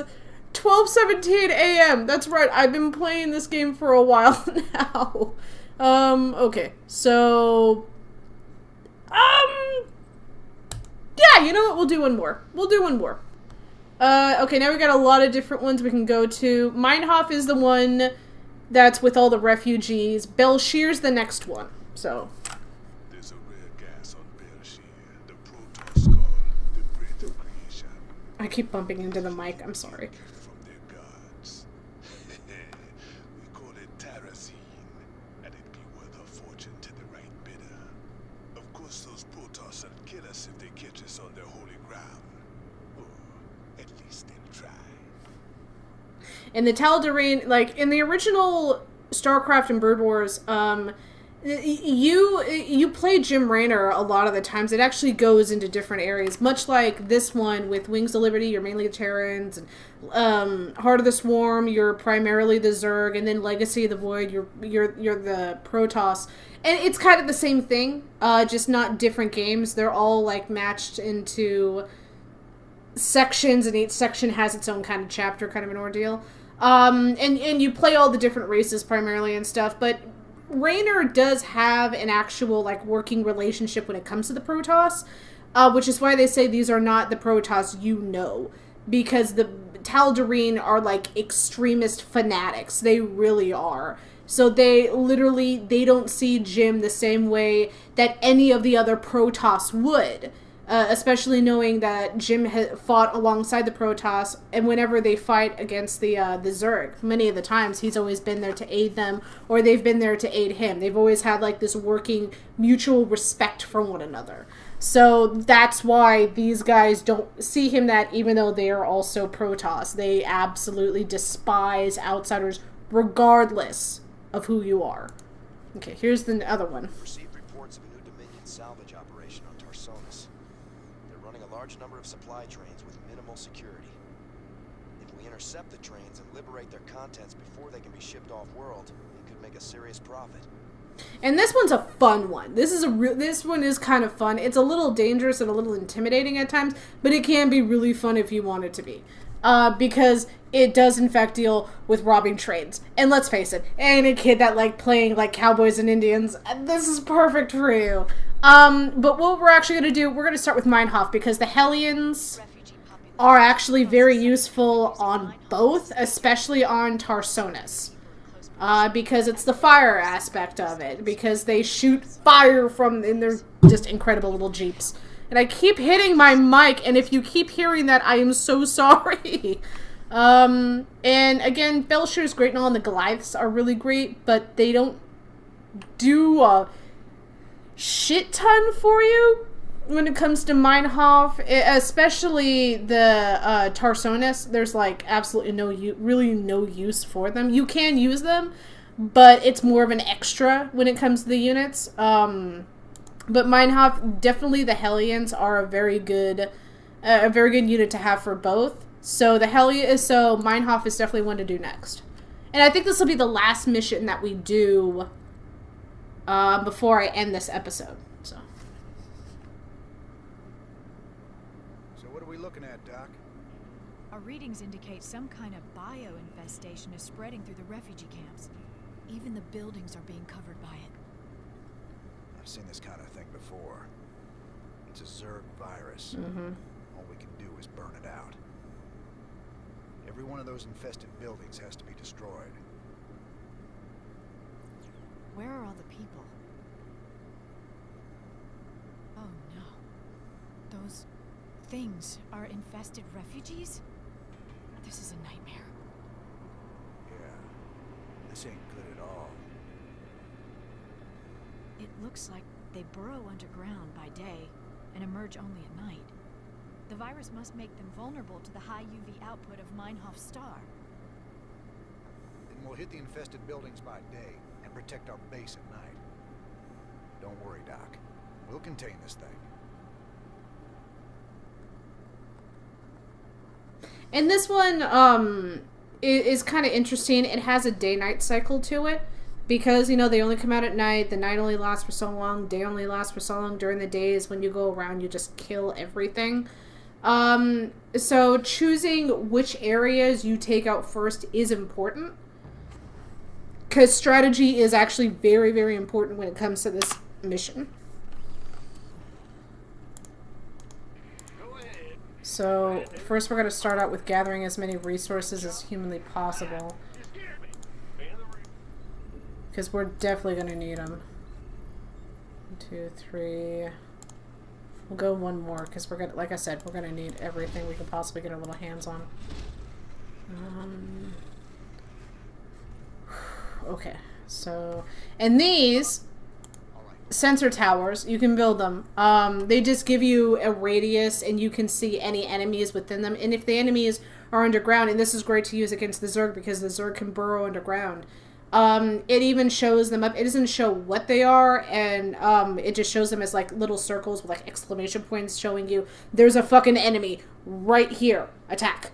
12:17 a.m. That's right. I've been playing this game for a while now. Okay. So, yeah, you know what? We'll do one more. We'll do one more. Okay, now we got a lot of different ones we can go to. Meinhof is the one that's with all the refugees. Belshir's the next one. So. There's a rare gas on Belshir, the Protoss called the Breath of Creation. I keep bumping into the mic. I'm sorry. From their gods. We call it Terrazine, and it'd be worth a fortune to the right bidder. Of course, those Protoss will kill us if they catch us on their holy ground. Or at least they'll try. In the Tal'Darim, like, in the original Starcraft and Brood Wars, you play Jim Raynor a lot of the times. It actually goes into different areas, much like this one with Wings of Liberty. You're mainly the Terrans, and Heart of the Swarm. You're primarily the Zerg, and then Legacy of the Void. You're the Protoss, and it's kind of the same thing, just not different games. They're all like matched into sections, and each section has its own kind of chapter, kind of an ordeal. And you play all the different races primarily and stuff, but Raynor does have an actual, like, working relationship when it comes to the Protoss, which is why they say these are not the Protoss you know, because the Tal'Darim are, like, extremist fanatics. They really are. So they don't see Jim the same way that any of the other Protoss would. Especially knowing that Jim fought alongside the Protoss, and whenever they fight against the Zerg, many of the times he's always been there to aid them, or they've been there to aid him. They've always had like this working mutual respect for one another. So that's why these guys don't see him that, even though they are also Protoss. They absolutely despise outsiders regardless of who you are. Okay, here's the other one. Received reports of a new Dominion salvage operation on Tarsonis. They're running a large number of supply trains with minimal security. If we intercept the trains and liberate their contents before they can be shipped off-world, we could make a serious profit. And this one's a fun one. This one is kind of fun. It's a little dangerous and a little intimidating at times, but it can be really fun if you want it to be. Because it does in fact deal with robbing trains. And let's face it, any kid that like playing like cowboys and Indians, this is perfect for you. But what we're actually going to do, we're going to start with Meinhof, because the Hellions are actually very useful on both, especially on Tarsonis. Because it's the fire aspect of it, because they shoot fire and they're just incredible little jeeps. And I keep hitting my mic, and if you keep hearing that, I am so sorry. And again, Belshir's great and all, and the Goliaths are really great, but they don't do a shit ton for you when it comes to Meinhof, especially the Tarsonis. There's like absolutely no use for them. You can use them, but it's more of an extra when it comes to the units. But Meinhof, definitely the Hellions are a very good unit to have for both. So Meinhof is definitely one to do next. And I think this will be the last mission that we do before I end this episode. So what are we looking at, Doc? Our readings indicate some kind of bio-infestation is spreading through the refugee camps. Even the buildings are being covered by it. I've seen this kind of thing before. It's a Zerg virus. All we can do is burn it out. Every one of those infested buildings has to be destroyed. Where are all the people? Oh no. Those things are infested refugees? This is a nightmare. Yeah. This ain't good at all. It looks like they burrow underground by day and emerge only at night. The virus must make them vulnerable to the high UV output of Meinhof's star. Then we'll hit the infested buildings by day and protect our base at night. Don't worry, Doc. We'll contain this thing. And this one is kind of interesting. It has a day-night cycle to it. Because, you know, they only come out at night. The night only lasts for so long. Day only lasts for so long. During the days when you go around, you just kill everything. So choosing which areas you take out first is important. Because strategy is actually very, very important when it comes to this mission. So first we're going to start out with gathering as many resources as humanly possible. Because we're definitely going to need them. 1, 2, 3. We'll go one more because we're going to, like I said, we're going to need everything we can possibly get our little hands on. Okay, so, and these sensor towers, you can build them. They just give you a radius and you can see any enemies within them. And if the enemies are underground, and this is great to use against the Zerg because the Zerg can burrow underground. It even shows them up. It doesn't show what they are, and it just shows them as like little circles with like exclamation points showing you there's a fucking enemy right here. Attack.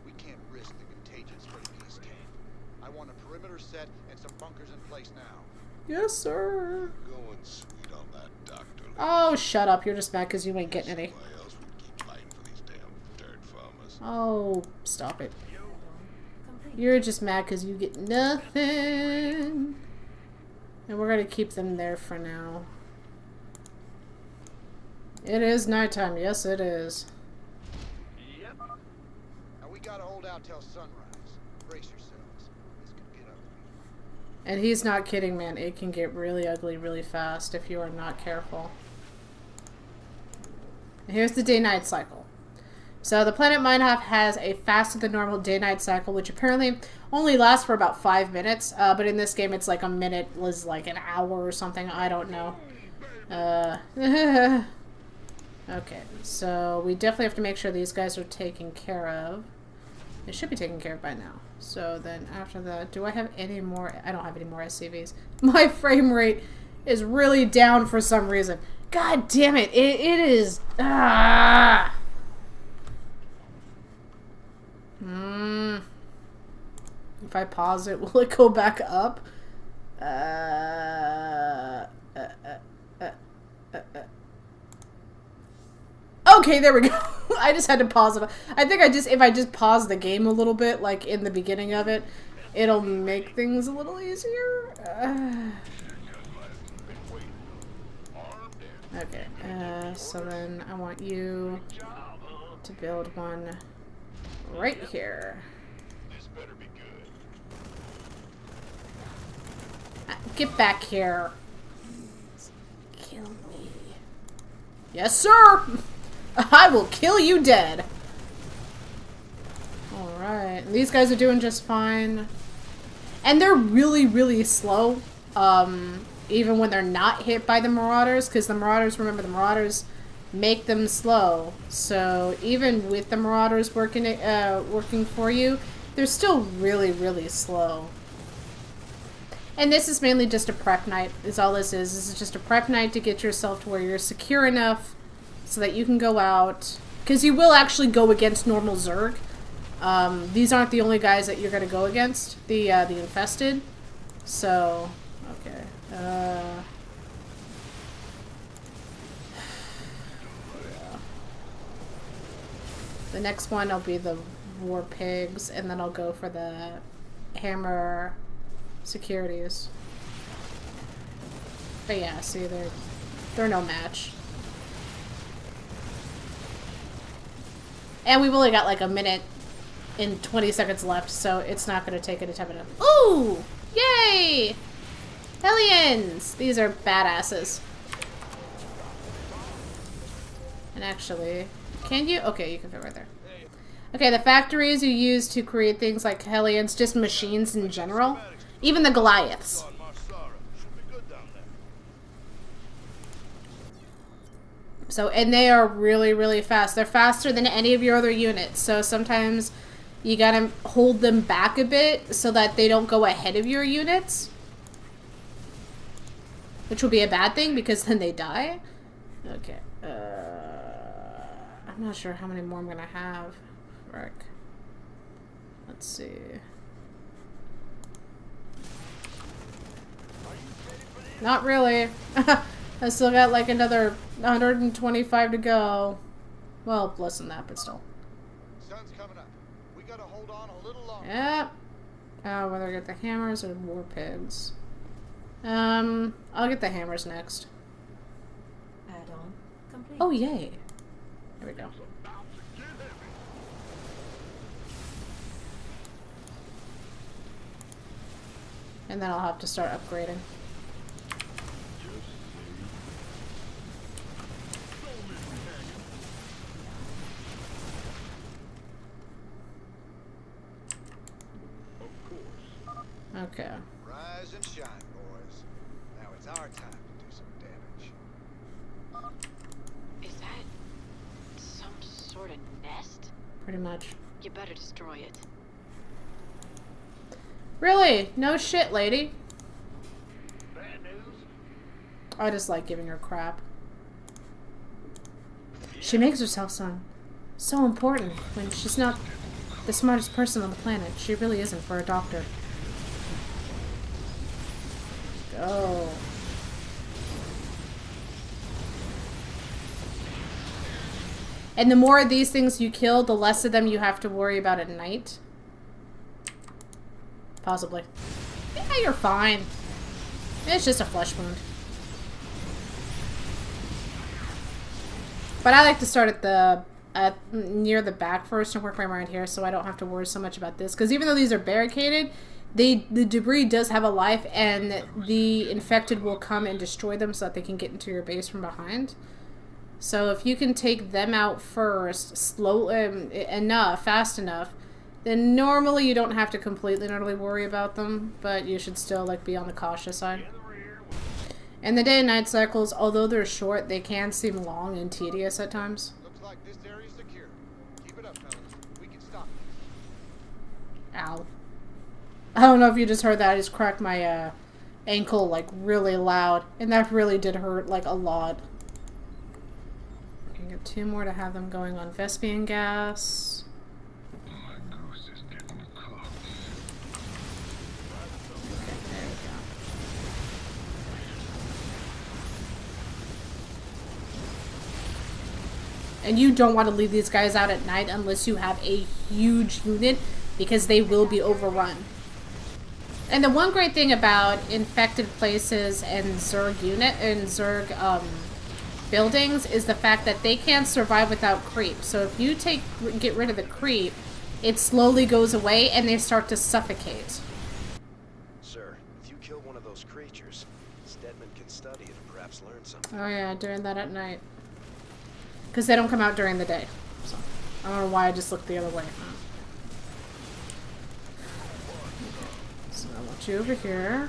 We can't risk the contagion spreading to this camp. I want a perimeter set and some bunkers in place now. Yes, sir. Going sweet on that doctor. Oh, shut up. You're just mad because you ain't getting any. Why else would keep fighting for these damn dirt farmers? Oh, stop it. You're just mad because you get nothing. And we're going to keep them there for now. It is nighttime. Yes, it is. Yep. Now we gotta hold out till sunrise. Brace yourselves. This could get ugly. And he's not kidding, man. It can get really ugly really fast if you are not careful. Here's the day-night cycle. So the planet Meinhof has a faster than normal day-night cycle, which apparently only lasts for about 5 minutes. But in this game, it's like a minute was like an hour or something. I don't know. Okay, so we definitely have to make sure these guys are taken care of. They should be taken care of by now. So then after that, do I have any more? I don't have any more SCVs. My frame rate is really down for some reason. God damn it. It is... Ah! If I pause it, will it go back up? Okay, there we go. I just had to pause it. I think if I just pause the game a little bit, like in the beginning of it, it'll make things a little easier. Okay, so then I want you to build one right here. This better be good. Get back here. Kill me. Yes, sir! I will kill you dead. Alright. These guys are doing just fine. And they're really, really slow. Even when they're not hit by the Marauders. Because the Marauders, remember, the Marauders make them slow. So even with the Marauders working for you, they're still really, really slow. And this is mainly just a prep night, is all this is. This is just a prep night to get yourself to where you're secure enough so that you can go out. Because you will actually go against normal Zerg. These aren't the only guys that you're going to go against, the infested. So, okay. Yeah. next one will be the war pigs, and then I'll go for the hammer securities. But yeah, see, they're no match. And we've only got like a minute and 20 seconds left, so it's not going to take any time enough. Ooh! Yay! Hellions! These are badasses. And actually, can you? Okay, you can fit right there. Okay, the factories you use to create things like Hellions, just machines in general. Even the Goliaths. So, and they are really, really fast. They're faster than any of your other units. So sometimes you gotta hold them back a bit so that they don't go ahead of your units. Which will be a bad thing because then they die. Okay. I'm not sure how many more I'm gonna have. Frick. Let's see. Not really. I still got like another 125 to go. Well, less than that, but still. Sun's coming up. We gotta hold on a little longer. Yep. Oh, whether I get the hammers or war pigs. I'll get the hammers next. Add-on complete. Oh, yay. There we go. And then I'll have to start upgrading. Okay. Rise and shine, boys. Now it's our time to do some damage. Is that some sort of nest? Pretty much. You better destroy it. Really? No shit, lady. Bad news? I just like giving her crap. She makes herself sound so important when she's not the smartest person on the planet. She really isn't for a doctor. Go. And the more of these things you kill, the less of them you have to worry about at night. Possibly. Yeah, you're fine. It's just a flesh wound. But I like to start at the near the back first and work my way around here, so I don't have to worry so much about this. Because even though these are barricaded, the debris does have a life, and the infected will come and destroy them so that they can get into your base from behind. So if you can take them out first, fast enough, then normally you don't have to completely and utterly worry about them, but you should still like be on the cautious side. And the day and night cycles, although they're short, they can seem long and tedious at times. Looks like this area's secure. Keep it up, fellas. We can stop this. Ow. I don't know if you just heard that. I just cracked my ankle like really loud, and that really did hurt like a lot. I got 2 more to have them going on Vespian gas. My ghost is getting close. Okay, there we go. And you don't want to leave these guys out at night unless you have a huge unit, because they will be overrun. And the one great thing about infected places and Zerg buildings is the fact that they can't survive without creep. So if you get rid of the creep, it slowly goes away and they start to suffocate. Sir, if you kill one of those creatures, Stedman can study it and perhaps learn something. Oh yeah, doing that at night. Because they don't come out during the day. So I don't know why I just looked the other way. So I want you over here.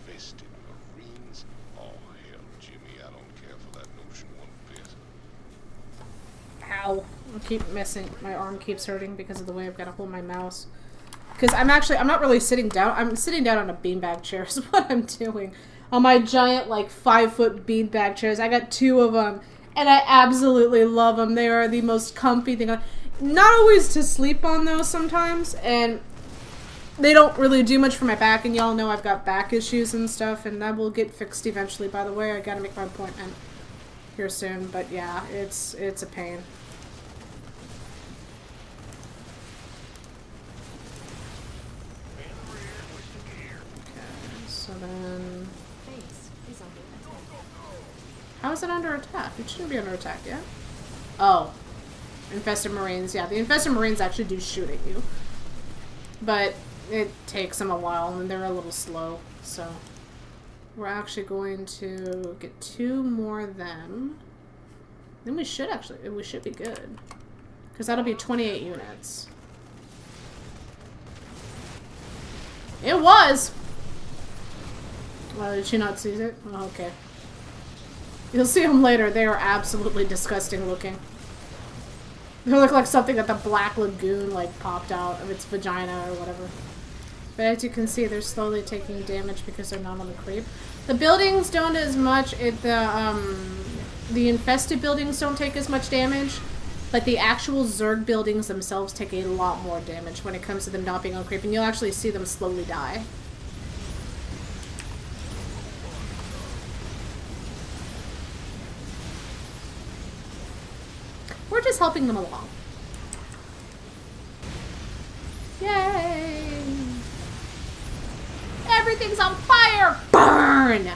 Invested Marines? Oh, hell, Jimmy, I don't care for that notion one bit. Ow. I keep missing. My arm keeps hurting because of the way I've got to hold my mouse. Because I'm not really sitting down. I'm sitting down on a beanbag chair is what I'm doing. On my giant, like, 5-foot beanbag chairs. I got 2 of them. And I absolutely love them. They are the most comfy thing. Not always to sleep on, though, sometimes. And they don't really do much for my back. And y'all know I've got back issues and stuff. And that will get fixed eventually, by the way. I gotta make my appointment here soon. But yeah, it's a pain. then... Base is under attack. How is it under attack? It shouldn't be under attack yet. Oh. Infested Marines. Yeah, the Infested Marines actually do shoot at you. But it takes them a while, and they're a little slow, so... We're actually going to get 2 more of them. Then we should be good. Because that'll be 28 units. It was! Did she not see it? Oh, okay. You'll see them later. They are absolutely disgusting looking. They look like something that the Black Lagoon, like, popped out of its vagina or whatever. But as you can see, they're slowly taking damage because they're not on the creep. The buildings don't as much. The infested buildings don't take as much damage, but the actual Zerg buildings themselves take a lot more damage when it comes to them not being on creep, and you'll actually see them slowly die. We're just helping them along. Yay! Everything's on fire! Burn!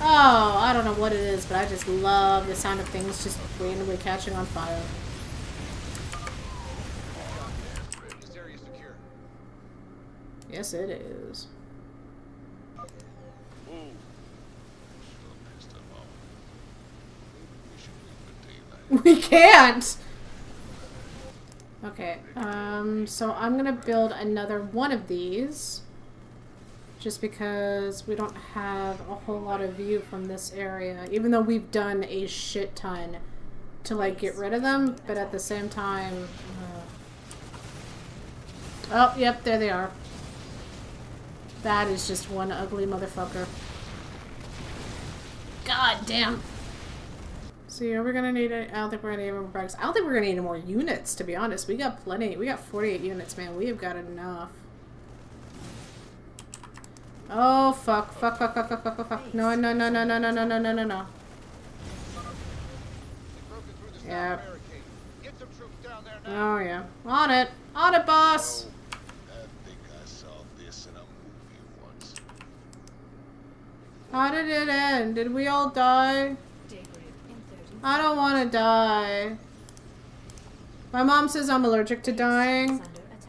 Oh, I don't know what it is, but I just love the sound of things just randomly catching on fire. This area is secure. Yes, it is. We can't! Okay, so I'm gonna build another one of these. Just because we don't have a whole lot of view from this area. Even though we've done a shit ton to, like, get rid of them. But at the same time... Oh, yep, there they are. That is just one ugly motherfucker. God damn. See, are we gonna need it? I don't think we're gonna need more bugs. I don't think we're gonna need any more units, to be honest. We got plenty. We got 48 units, man. We have got enough. Oh, fuck. Fuck, fuck, fuck, fuck, fuck, fuck, fuck. No, no, no, no, no, no, no, no, no, no, no. Yeah. Oh, yeah. On it. On it, boss! I think I saw this in a movie once. How did it end? Did we all die? I don't want to die. My mom says I'm allergic to dying.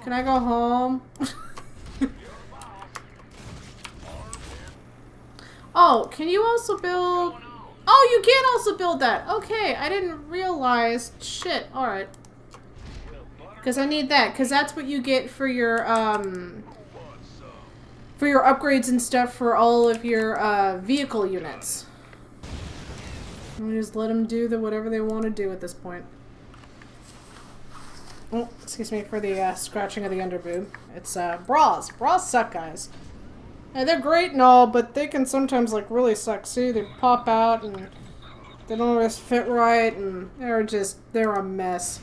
Can I go home? Oh, can you also build... Oh, you can also build that! Okay, I didn't realize... Shit, alright. Because I need that, because that's what you get for your upgrades and stuff for all of your, vehicle units. We just let them do whatever they want to do at this point. Oh, excuse me for the, scratching of the underboob. It's, bras. Bras suck, guys. Yeah, they're great and all, but they can sometimes, like, really suck. See, they pop out and they don't always fit right, and they're a mess.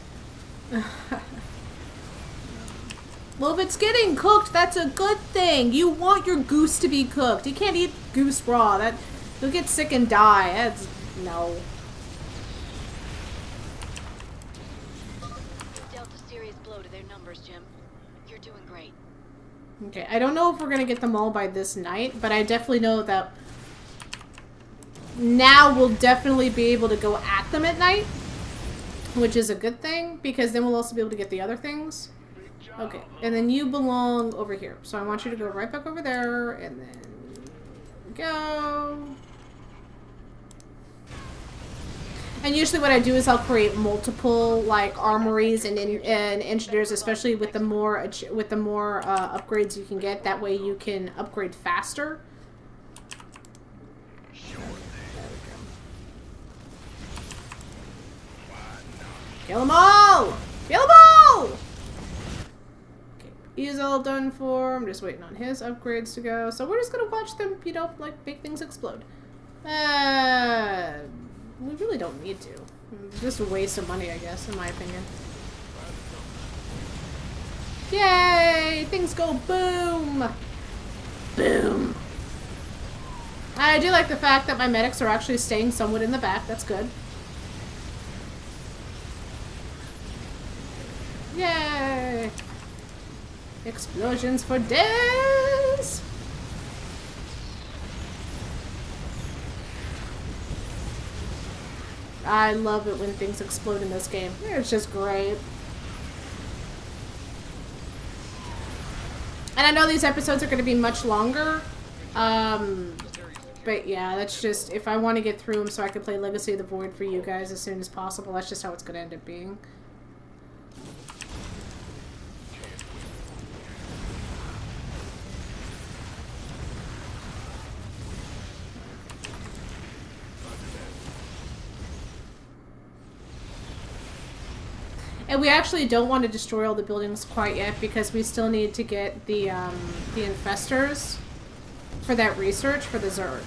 Well, if it's getting cooked, that's a good thing. You want your goose to be cooked. You can't eat goose raw. You'll get sick and die. That's, no. Dealt a serious blow to their numbers, Jim. You're doing great. Okay, I don't know if we're gonna get them all by this night, but I definitely know that now we'll definitely be able to go at them at night, which is a good thing, because then we'll also be able to get the other things. Okay, and then you belong over here, so I want you to go right back over there, and then go. And usually what I do is I'll create multiple, like, armories and engineers, especially with the more upgrades you can get. That way you can upgrade faster. There we go. Kill them all! Kill them all! Okay, he's all done for. I'm just waiting on his upgrades to go. So we're just gonna watch them, you know, like, make things explode. We really don't need to. It's just a waste of money, I guess, in my opinion. Yay! Things go boom! Boom! I do like the fact that my medics are actually staying somewhat in the back. That's good. Yay! Explosions for days! I love it when things explode in this game. It's just great. And I know these episodes are going to be much longer. But yeah, that's just, if I want to get through them so I can play Legacy of the Void for you guys as soon as possible, that's just how it's going to end up being. And we actually don't want to destroy all the buildings quite yet because we still need to get the infestors for that research for the Zerg.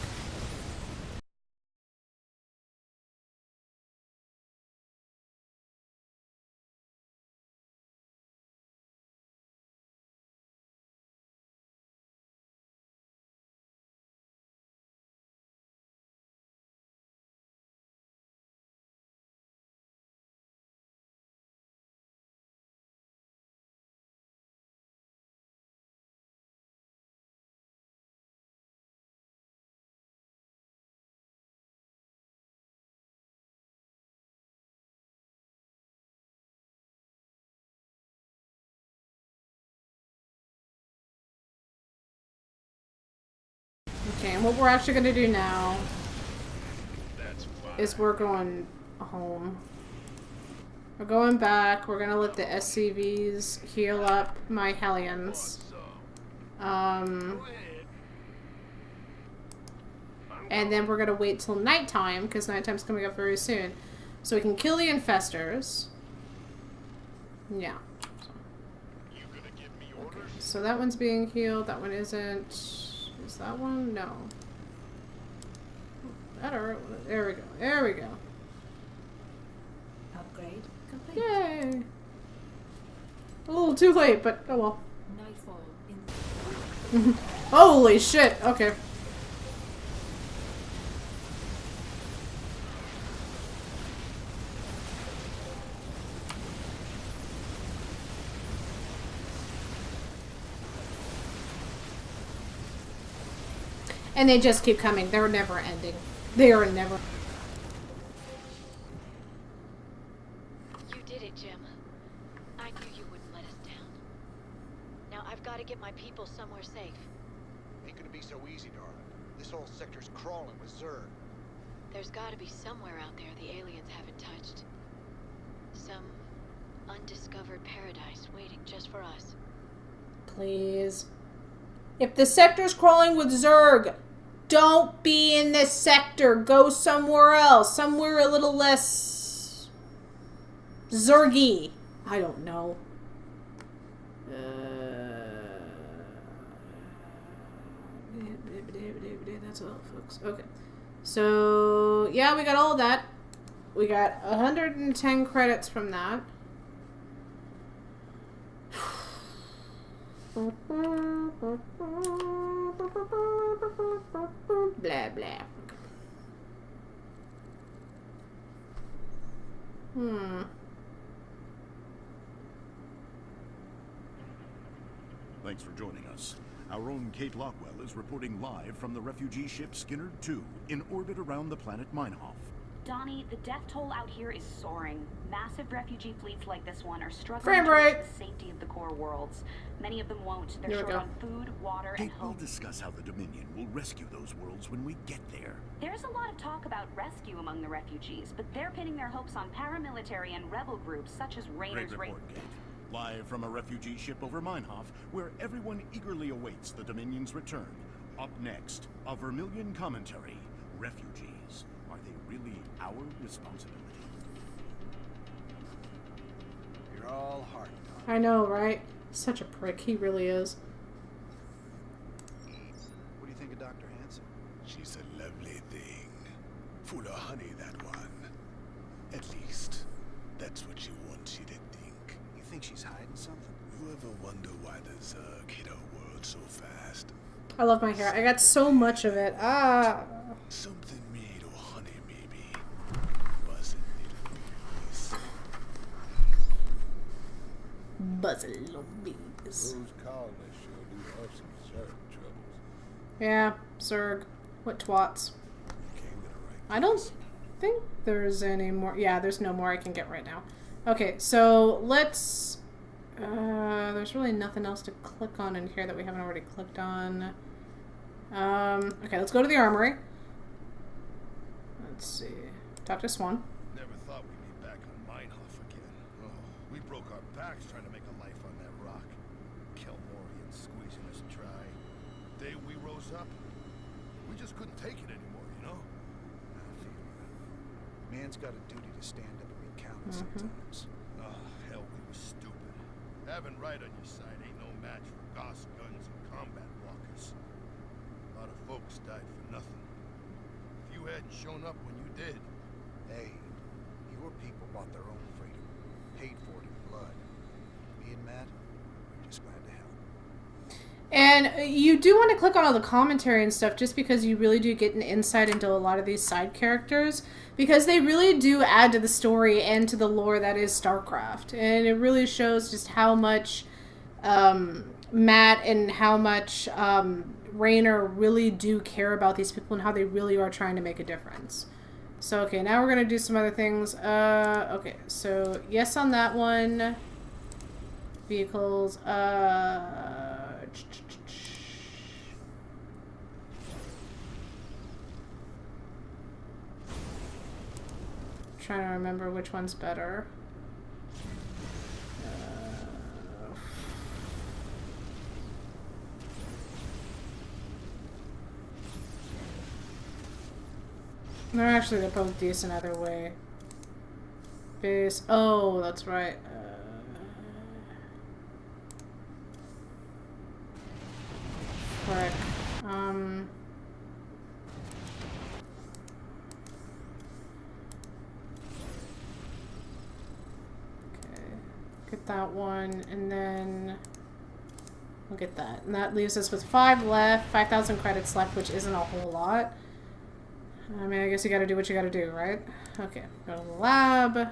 Okay, and what we're actually going to do now is we're going home. We're going back. We're going to let the SCVs heal up my Hellions. And then we're going to wait till nighttime, because nighttime's coming up very soon. So we can kill the infestors. Yeah. Okay, so that one's being healed. That one isn't. Is that one? No. Better. There we go. There we go. Upgrade complete. Yay! A little too late, but oh well. Nightfall in. Holy shit! Okay. And they just keep coming. They're never ending. They are never. You did it, Jim. I knew you wouldn't let us down. Now I've got to get my people somewhere safe. Ain't gonna be so easy, darling. This whole sector's crawling with Zerg. There's got to be somewhere out there the aliens haven't touched. Some undiscovered paradise waiting just for us. Please. If the sector's crawling with Zerg, don't be in this sector. Go somewhere else. Somewhere a little less Zergy. I don't know. That's all, folks. Okay. So, yeah, we got all that. We got 110 credits from that. Blah, blah. Thanks for joining us. Our own Kate Lockwell is reporting live from the refugee ship Skinner 2 in orbit around the planet Meinhof. Donnie, the death toll out here is soaring. Massive refugee fleets like this one are struggling Frame to rate. reach the safety of the core worlds. Many of them won't. They're Here we short go. on food, water, and Kate will hope. discuss how the Dominion will rescue those worlds when we get there. There's a lot of talk about rescue among the refugees, but they're pinning their hopes on paramilitary and rebel groups such as Rainer's Great report, Kate. Live from a refugee ship over Meinhof, where everyone eagerly awaits the Dominion's return. Up next, a Vermilion commentary. Refugees. Are they really our responsibility? You're all heart. I know, right? Such a prick. He really is. What do you think of Dr. Hansen? She's a lovely thing. Full of honey, that one. At least, that's what she wants you to think. You think she's hiding something? You ever wonder why the Zerg hit our world so fast? I love my hair. I got so much of it. Ah. Something made of honey, maybe. Wasn't it, Louise? Buzzing little bees. Those colonists sure do have some Zerg troubles. Yeah, Zerg. What twats. Came to the right I don't. place. think there's any more. Yeah, there's no more I can get right now. Okay, so let's... there's really nothing else to click on in here that we haven't already clicked on. Okay, let's go to the armory. Let's see. Talk to Swan. Never thought we'd be back on Meinhof again. Oh, we broke our backs trying to make a life on that rock. Kelmorians squeezing us dry. The day we rose up, we just couldn't take it anymore, you know? I feel you. Man's got a duty to stand up and be counted sometimes. Oh, hell, we were stupid. Having right on your side ain't no match for Goss guns and combat walkers. A lot of folks died for nothing. If you hadn't shown up when you did... Hey, your people bought their own freedom. Paid for it in blood. Me and Matt, we're just glad to help. And you do want to click on all the commentary and stuff just because you really do get an insight into a lot of these side characters, because they really do add to the story and to the lore that is StarCraft. And it really shows just how much Matt and how much Raynor really do care about these people and how they really are trying to make a difference. So, okay, now we're going to do some other things. Okay, so yes on that one. Vehicles. Trying to remember which one's better. They're both decent either way. Base. Oh, that's right. Frick. Okay. Get that one, and then we'll get that. And that leaves us with 5 left, 5,000 credits left, which isn't a whole lot. I mean, I guess you gotta do what you gotta do, right? Okay, go to the lab. Okay.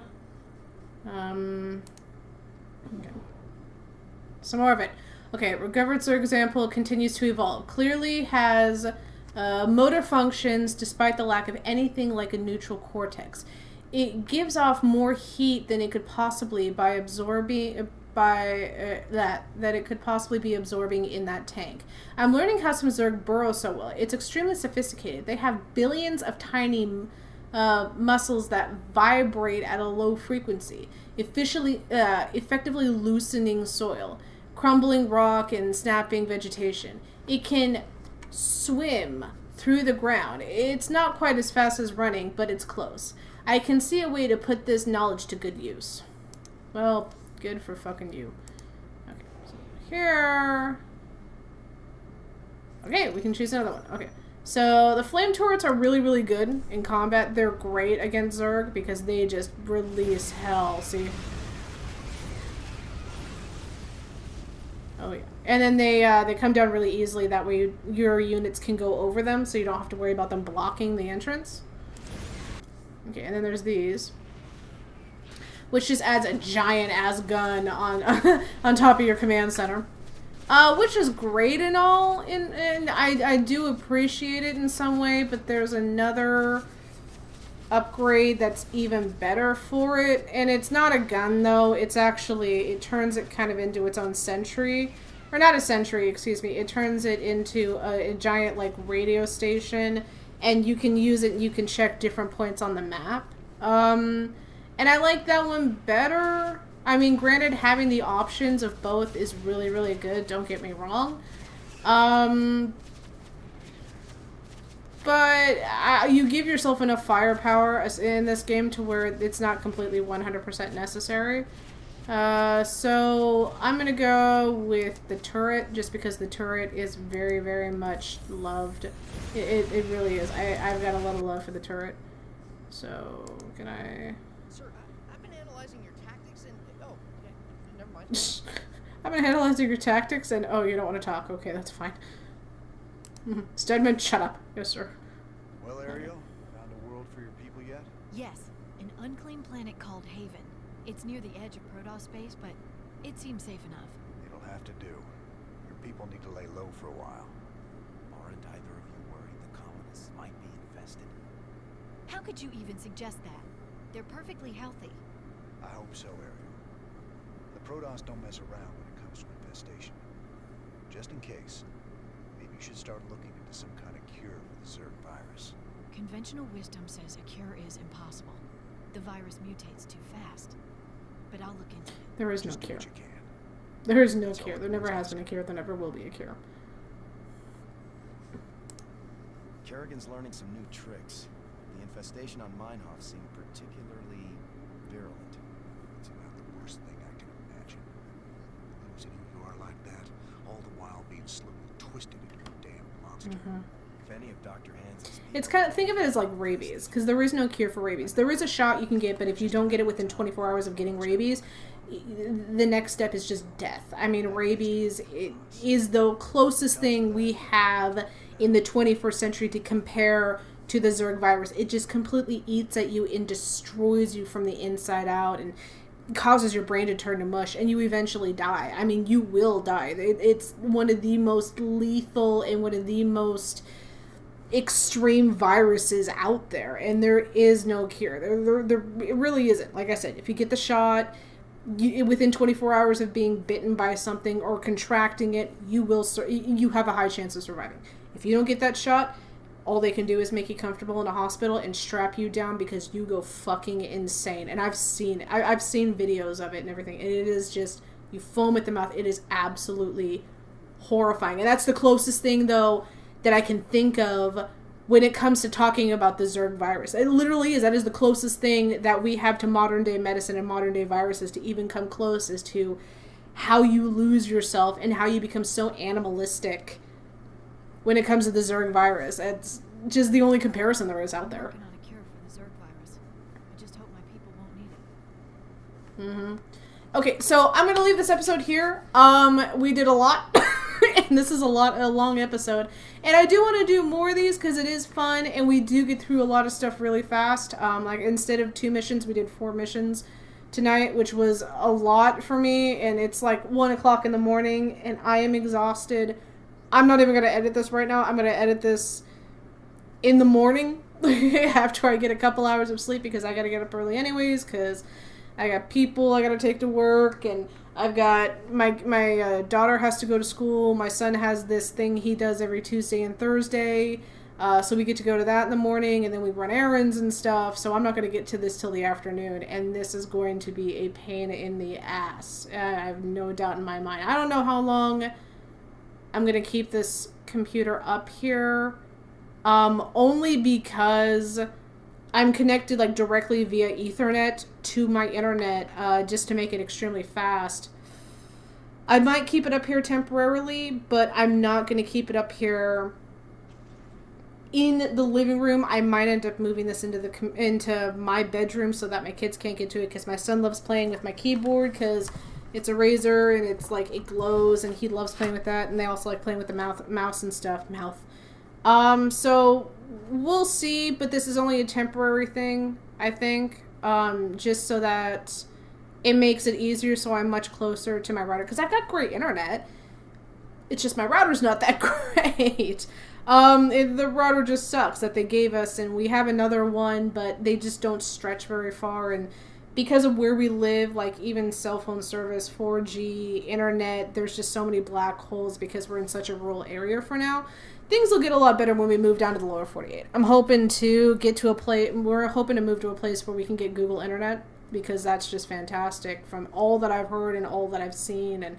Some more of it. Okay, Recovered Zerg example continues to evolve. Clearly has motor functions despite the lack of anything like a neutral cortex. It gives off more heat than it could possibly by absorbing... that it could possibly be absorbing in that tank. I'm learning how some Zerg burrow so well. It's extremely sophisticated. They have billions of tiny muscles that vibrate at a low frequency, effectively loosening soil, crumbling rock, and snapping vegetation. It can swim through the ground. It's not quite as fast as running, but it's close. I can see a way to put this knowledge to good use. Well, good for fucking you. Okay, so here. Okay, we can choose another one. Okay, so the flame turrets are really, really good in combat. They're great against Zerg because they just release hell. See? Oh yeah, and then they come down really easily. That way, your units can go over them, so you don't have to worry about them blocking the entrance. Okay, and then there's these, which just adds a giant-ass gun on on top of your command center. Which is great and all, and I do appreciate it in some way, but there's another upgrade that's even better for it. And it's not a gun, though. It's actually, it turns it kind of into its own sentry. Or not a sentry, excuse me. It turns it into a giant, like, radio station, and you can use it and you can check different points on the map. And I like that one better. I mean, granted, having the options of both is really, really good. Don't get me wrong. But you give yourself enough firepower in this game to where it's not completely 100% necessary. So I'm going to go with the turret just because the turret is very, very much loved. It really is. I've got a lot of love for the turret. So, can I... Sir, I've been analyzing your tactics and... Oh, okay. Never mind. I've been analyzing your tactics and... Oh, you don't want to talk. Okay, that's fine. Stedman, shut up. Yes, sir. Well, Ariel, found a world for your people yet? Yes, an unclaimed planet called Haven. It's near the edge of Protoss space, but it seems safe enough. It'll have to do. Your people need to lay low for a while. Aren't either of you worried the colonists might be infested? How could you even suggest that? They're perfectly healthy. I hope so, Ariel. The Protoss don't mess around when it comes to infestation. Just in case, maybe you should start looking into some kind of cure for the Zerg virus. Conventional wisdom says a cure is impossible. The virus mutates too fast. But I'll look into it. There is no cure. There is no cure. There never has been a cure. There never will be a cure. Kerrigan's learning some new tricks. The infestation on Meinhof seemed particularly virulent. It's about the worst thing I can imagine. Losing who you are like that, all the while being slowly twisted into a damn monster. If any of Dr. Hansen's It's kind of, think of it as like rabies, because there is no cure for rabies. There is a shot you can get, but if you don't get it within 24 hours of getting rabies, the next step is just death. I mean, rabies is the closest thing we have in the 21st century to compare to the Zerg virus. It just completely eats at you and destroys you from the inside out and causes your brain to turn to mush, and you eventually die. I mean, you will die. It's one of the most lethal and one of the most extreme viruses out there, and there is no cure. There it really isn't. Like I said, if you get the shot, within 24 hours of being bitten by something or contracting it, you have a high chance of surviving. If you don't get that shot, all they can do is make you comfortable in a hospital and strap you down because you go fucking insane. And I've seen videos of it and everything, and it is just, you foam at the mouth. It is absolutely horrifying. And that's the closest thing, though, that I can think of when it comes to talking about the Zerg virus. It literally is. That is the closest thing that we have to modern day medicine and modern day viruses to even come close as to how you lose yourself and how you become so animalistic when it comes to the Zerg virus. It's just the only comparison there is out there. I'm working on a cure for the Zerg virus. I just hope my people won't need it. Okay, so I'm gonna leave this episode here. We did a lot, and this is a long episode. And I do want to do more of these because it is fun, and we do get through a lot of stuff really fast. Like instead of 2 missions, we did 4 missions tonight, which was a lot for me. And it's like 1 o'clock in the morning, and I am exhausted. I'm not even gonna edit this right now. I'm gonna edit this in the morning after I get a couple hours of sleep because I gotta get up early anyways because I got people I gotta take to work, and I've got my daughter has to go to school. My son has this thing he does every Tuesday and Thursday, so we get to go to that in the morning, and then we run errands and stuff. So I'm not gonna get to this till the afternoon, and this is going to be a pain in the ass. I have no doubt in my mind. I don't know how long I'm gonna keep this computer up here, only because I'm connected like directly via Ethernet to my internet, just to make it extremely fast. I might keep it up here temporarily, but I'm not going to keep it up here in the living room. I might end up moving this into my bedroom so that my kids can't get to it, because my son loves playing with my keyboard because it's a Razer and it's like it glows, and he loves playing with that, and they also like playing with the mouse and stuff. So we'll see, but this is only a temporary thing, I think, just so that it makes it easier, so I'm much closer to my router, because I've got great internet. It's just my router's not that great. The router just sucks that they gave us, and we have another one, but they just don't stretch very far, and because of where we live, like even cell phone service, 4G, internet, there's just so many black holes because we're in such a rural area for now. Things will get a lot better when we move down to the lower 48. I'm hoping to get to we're hoping to move to a place where we can get Google Internet, because that's just fantastic from all that I've heard and all that I've seen, and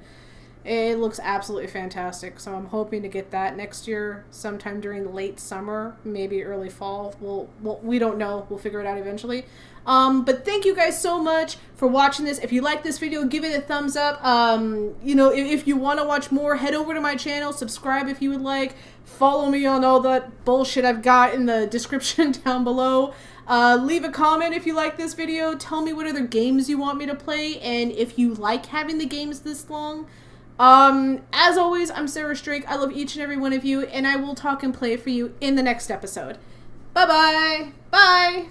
it looks absolutely fantastic. So I'm hoping to get that next year, sometime during late summer, maybe early fall. We don't know. We'll figure it out eventually. But thank you guys so much for watching this. If you like this video, give it a thumbs up. If you want to watch more, head over to my channel, subscribe if you would like, follow me on all that bullshit I've got in the description down below. Leave a comment if you like this video. Tell me what other games you want me to play, and if you like having the games this long. As always, I'm Sarus Drake. I love each and every one of you, and I will talk and play for you in the next episode. Bye-bye. Bye.